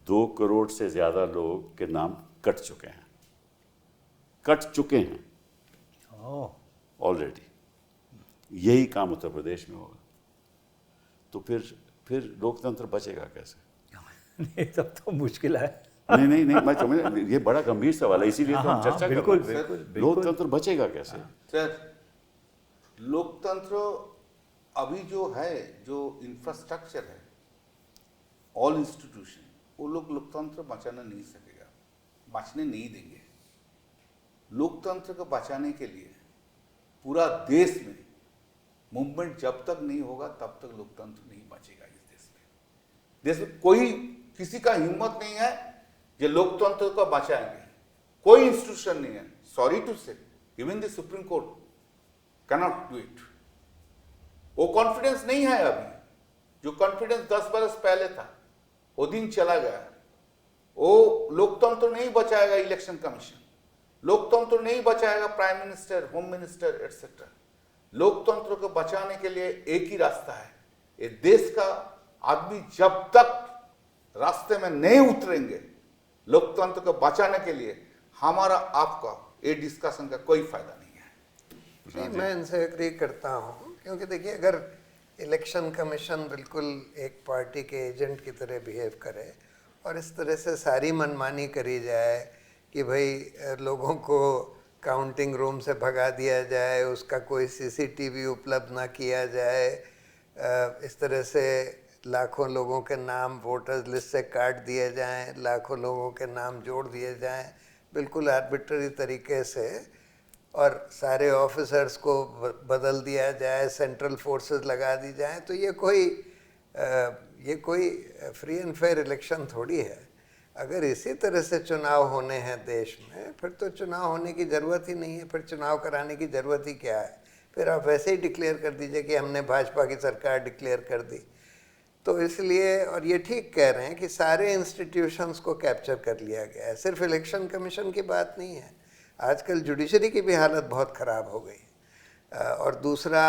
[SPEAKER 1] 2 करोड़ से ज़्यादा लोग के नाम कट चुके हैं ऑलरेडी। यही काम उत्तर प्रदेश में होगा तो फिर लोकतंत्र बचेगा कैसे?
[SPEAKER 4] नहीं, तब तो मुश्किल है।
[SPEAKER 1] नहीं, मैं समझ, ये बड़ा गंभीर सवाल है, इसीलिए तो हम चर्चा कर रहे हैं। लोकतंत्र बचेगा कैसे?
[SPEAKER 3] सर, लोकतंत्र अभी जो है, जो इंफ्रास्ट्रक्चर है, ऑल इंस्टीट्यूशन, वो लोग लोकतंत्र बचाना नहीं सकेगा, बचने नहीं देंगे। लोकतंत्र को बचाने के लिए पूरा देश में मूवमेंट जब तक नहीं होगा तब तक लोकतंत्र नहीं बचेगा। इस देश में कोई किसी का हिम्मत नहीं है जो लोकतंत्र को बचाएंगे। कोई इंस्टीट्यूशन नहीं है, सॉरी टू से, even the supreme court cannot do it. वो कॉन्फिडेंस नहीं है अभी, जो कॉन्फिडेंस 10 बरस पहले था वो दिन चला गया। वो लोकतंत्र नहीं बचाएगा इलेक्शन कमीशन, लोकतंत्र नहीं बचाएगा prime minister, home minister etcetera. लोकतंत्र को बचाने के लिए एक ही रास्ता है, ये देश का आदमी जब तक रास्ते में नहीं उतरेंगे लोकतंत्र को बचाने के लिए, हमारा आपका ये डिस्कशन का कोई फायदा नहीं है।
[SPEAKER 2] नहीं, मैं इनसे एग्री करता हूँ, क्योंकि देखिए अगर इलेक्शन कमीशन बिल्कुल एक पार्टी के एजेंट की तरह बिहेव करे और इस तरह से सारी मनमानी करी जाए कि भाई लोगों को काउंटिंग रूम से भगा दिया जाए, उसका कोई सीसीटीवी उपलब्ध ना किया जाए, इस तरह से लाखों लोगों के नाम वोटर्स लिस्ट से काट दिए जाएं, लाखों लोगों के नाम जोड़ दिए जाएं बिल्कुल आर्बिट्ररी तरीके से, और सारे ऑफिसर्स को बदल दिया जाए, सेंट्रल फोर्सेस लगा दी जाएं, तो ये कोई फ्री एंड फेयर इलेक्शन थोड़ी है। अगर इसी तरह से चुनाव होने हैं देश में, फिर तो चुनाव होने की ज़रूरत ही नहीं है, फिर चुनाव कराने की ज़रूरत ही क्या है। फिर आप वैसे ही डिक्लेयर कर दीजिए कि हमने भाजपा की सरकार डिक्लेयर कर दी। तो इसलिए, और ये ठीक कह रहे हैं कि सारे इंस्टीट्यूशंस को कैप्चर कर लिया गया है, सिर्फ इलेक्शन कमीशन की बात नहीं है। आजकल जुडिशरी की भी हालत बहुत ख़राब हो गई, और दूसरा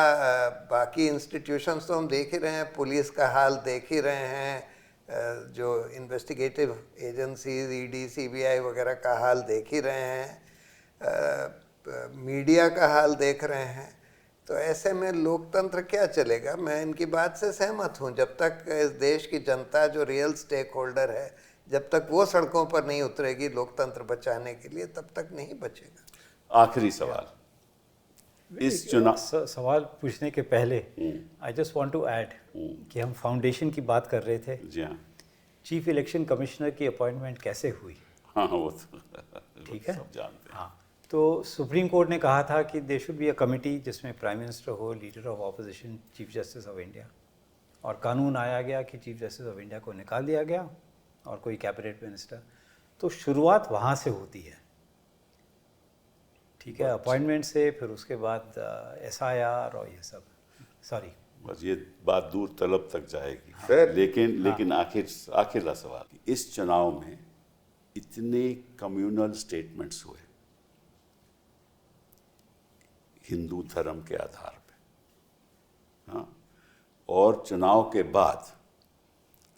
[SPEAKER 2] बाकी इंस्टीट्यूशंस तो हम देख ही रहे हैं, पुलिस का हाल देख ही रहे हैं, जो इन्वेस्टिगेटिव एजेंसीज ईडी सीबीआई वगैरह का हाल देख ही रहे हैं, मीडिया का हाल देख रहे हैं। तो ऐसे में लोकतंत्र क्या चलेगा? मैं इनकी बात से सहमत हूँ, जब तक इस देश की जनता जो रियल स्टेक होल्डर है, जब तक वो सड़कों पर नहीं उतरेगी लोकतंत्र बचाने के लिए, तब तक नहीं बचेगा।
[SPEAKER 1] आखिरी सवाल, इस चुनाव
[SPEAKER 4] सवाल पूछने के पहले I just want to add कि हम फाउंडेशन की बात कर रहे थे।
[SPEAKER 1] जी हाँ,
[SPEAKER 4] चीफ इलेक्शन कमिश्नर की अपॉइंटमेंट कैसे हुई?
[SPEAKER 1] हाँ वो तो
[SPEAKER 4] ठीक है,
[SPEAKER 1] सब जानते हैं।
[SPEAKER 4] हाँ, तो सुप्रीम कोर्ट ने कहा था कि there should be a committee जिसमें प्राइम मिनिस्टर हो, leader of opposition, chief justice of India, और कानून आया गया कि चीफ जस्टिस ऑफ इंडिया को निकाल दिया गया और कोई कैबिनेट मिनिस्टर। तो शुरुआत वहाँ से होती है, ठीक है, अपॉइंटमेंट से, फिर उसके बाद SIR और ये सब, सॉरी
[SPEAKER 1] बस ये बात दूर तलब तक जाएगी।
[SPEAKER 3] सर,
[SPEAKER 1] लेकिन आखिरला सवाल, इस चुनाव में इतने कम्युनल स्टेटमेंट्स हुए हिंदू धर्म के आधार पे, हाँ, और चुनाव के बाद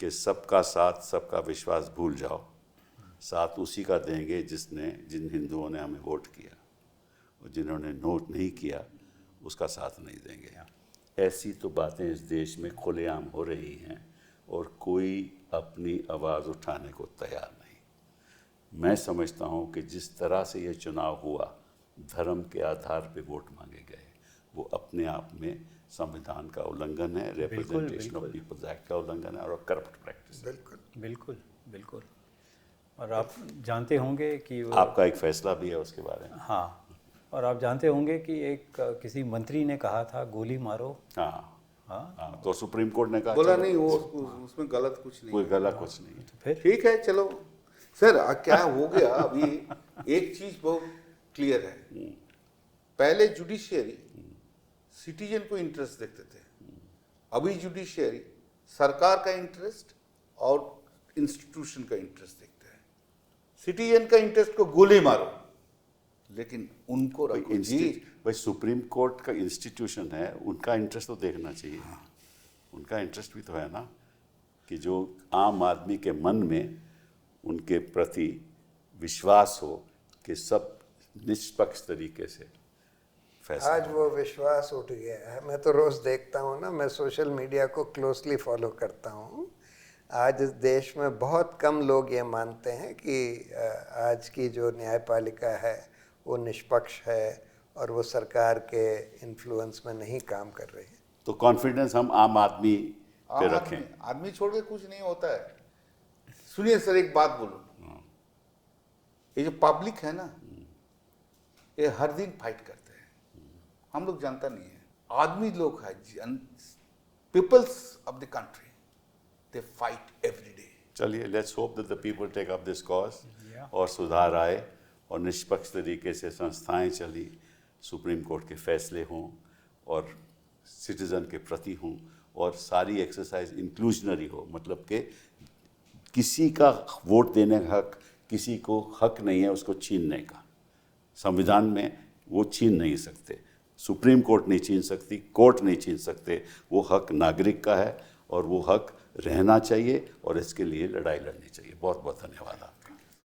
[SPEAKER 1] कि सबका साथ सबका विश्वास भूल जाओ, साथ उसी का देंगे जिन हिंदुओं ने हमें वोट किया, और जिन्होंने नोट नहीं किया उसका साथ नहीं देंगे। ऐसी तो बातें इस देश में खुलेआम हो रही हैं और कोई अपनी आवाज़ उठाने को तैयार नहीं। मैं समझता हूँ कि जिस तरह से ये चुनाव हुआ, धर्म के आधार पे वोट मांगे गए, वो अपने आप में संविधान का उल्लंघन है, रिप्रेजेंटेशन ऑफ पीपल्स एक्ट का उल्लंघन है और करप्ट प्रैक्टिस।
[SPEAKER 4] बिल्कुल बिल्कुल। और आप जानते होंगे कि
[SPEAKER 1] आपका एक फैसला भी है उसके बारे में।
[SPEAKER 4] हाँ, और आप जानते होंगे कि किसी मंत्री ने कहा था गोली मारो।
[SPEAKER 1] हाँ, तो सुप्रीम कोर्ट ने कहा
[SPEAKER 3] बोला नहीं, वो उसमें गलत कुछ नहीं,
[SPEAKER 1] कोई गलत कुछ नहीं।
[SPEAKER 4] तो फिर
[SPEAKER 3] ठीक है, चलो सर, क्या हो गया अभी, एक चीज बहुत क्लियर है, पहले जुडिशियरी सिटीजन को इंटरेस्ट देखते थे, अभी जुडिशियरी सरकार का इंटरेस्ट और इंस्टीट्यूशन का इंटरेस्ट देखते हैं। सिटीजन का इंटरेस्ट को गोली मारो, लेकिन उनको रखो जी।
[SPEAKER 1] भाई सुप्रीम कोर्ट का इंस्टीट्यूशन है, उनका इंटरेस्ट तो देखना चाहिए। उनका इंटरेस्ट भी तो है ना, कि जो आम आदमी के मन में उनके प्रति विश्वास हो कि सब निष्पक्ष तरीके से फैसला।
[SPEAKER 2] आज वो विश्वास उठ गया है। मैं तो रोज़ देखता हूँ ना, मैं सोशल मीडिया को क्लोजली फॉलो करता हूँ। आज इस देश में बहुत कम लोग ये मानते हैं कि आज की जो न्यायपालिका है वो निष्पक्ष है और वो सरकार के इन्फ्लुएंस में नहीं काम कर रही है।
[SPEAKER 1] तो कॉन्फिडेंस हम आम आदमी पे रखें।
[SPEAKER 3] आदमी छोड़ के कुछ नहीं होता है। सुनिए सर, एक बात बोलूं, ये जो पब्लिक है ना, ये हर दिन फाइट करते हैं, हम लोग जानता नहीं है। आदमी लोग है, peoples of the country, they fight every day.
[SPEAKER 1] चलिए, let's hope that the people take up this cause
[SPEAKER 4] Yeah.
[SPEAKER 1] और सुधार आए और निष्पक्ष तरीके से संस्थाएं चली, सुप्रीम कोर्ट के फैसले हों और सिटीज़न के प्रति हों और सारी एक्सरसाइज इंक्लूजनरी हो, मतलब कि किसी का वोट देने का हक, किसी को हक नहीं है उसको छीनने का। संविधान में वो छीन नहीं सकते, सुप्रीम कोर्ट नहीं छीन सकती, कोर्ट नहीं छीन सकते। वो हक नागरिक का है और वो हक रहना चाहिए और इसके लिए लड़ाई लड़नी चाहिए। बहुत बहुत धन्यवाद आप।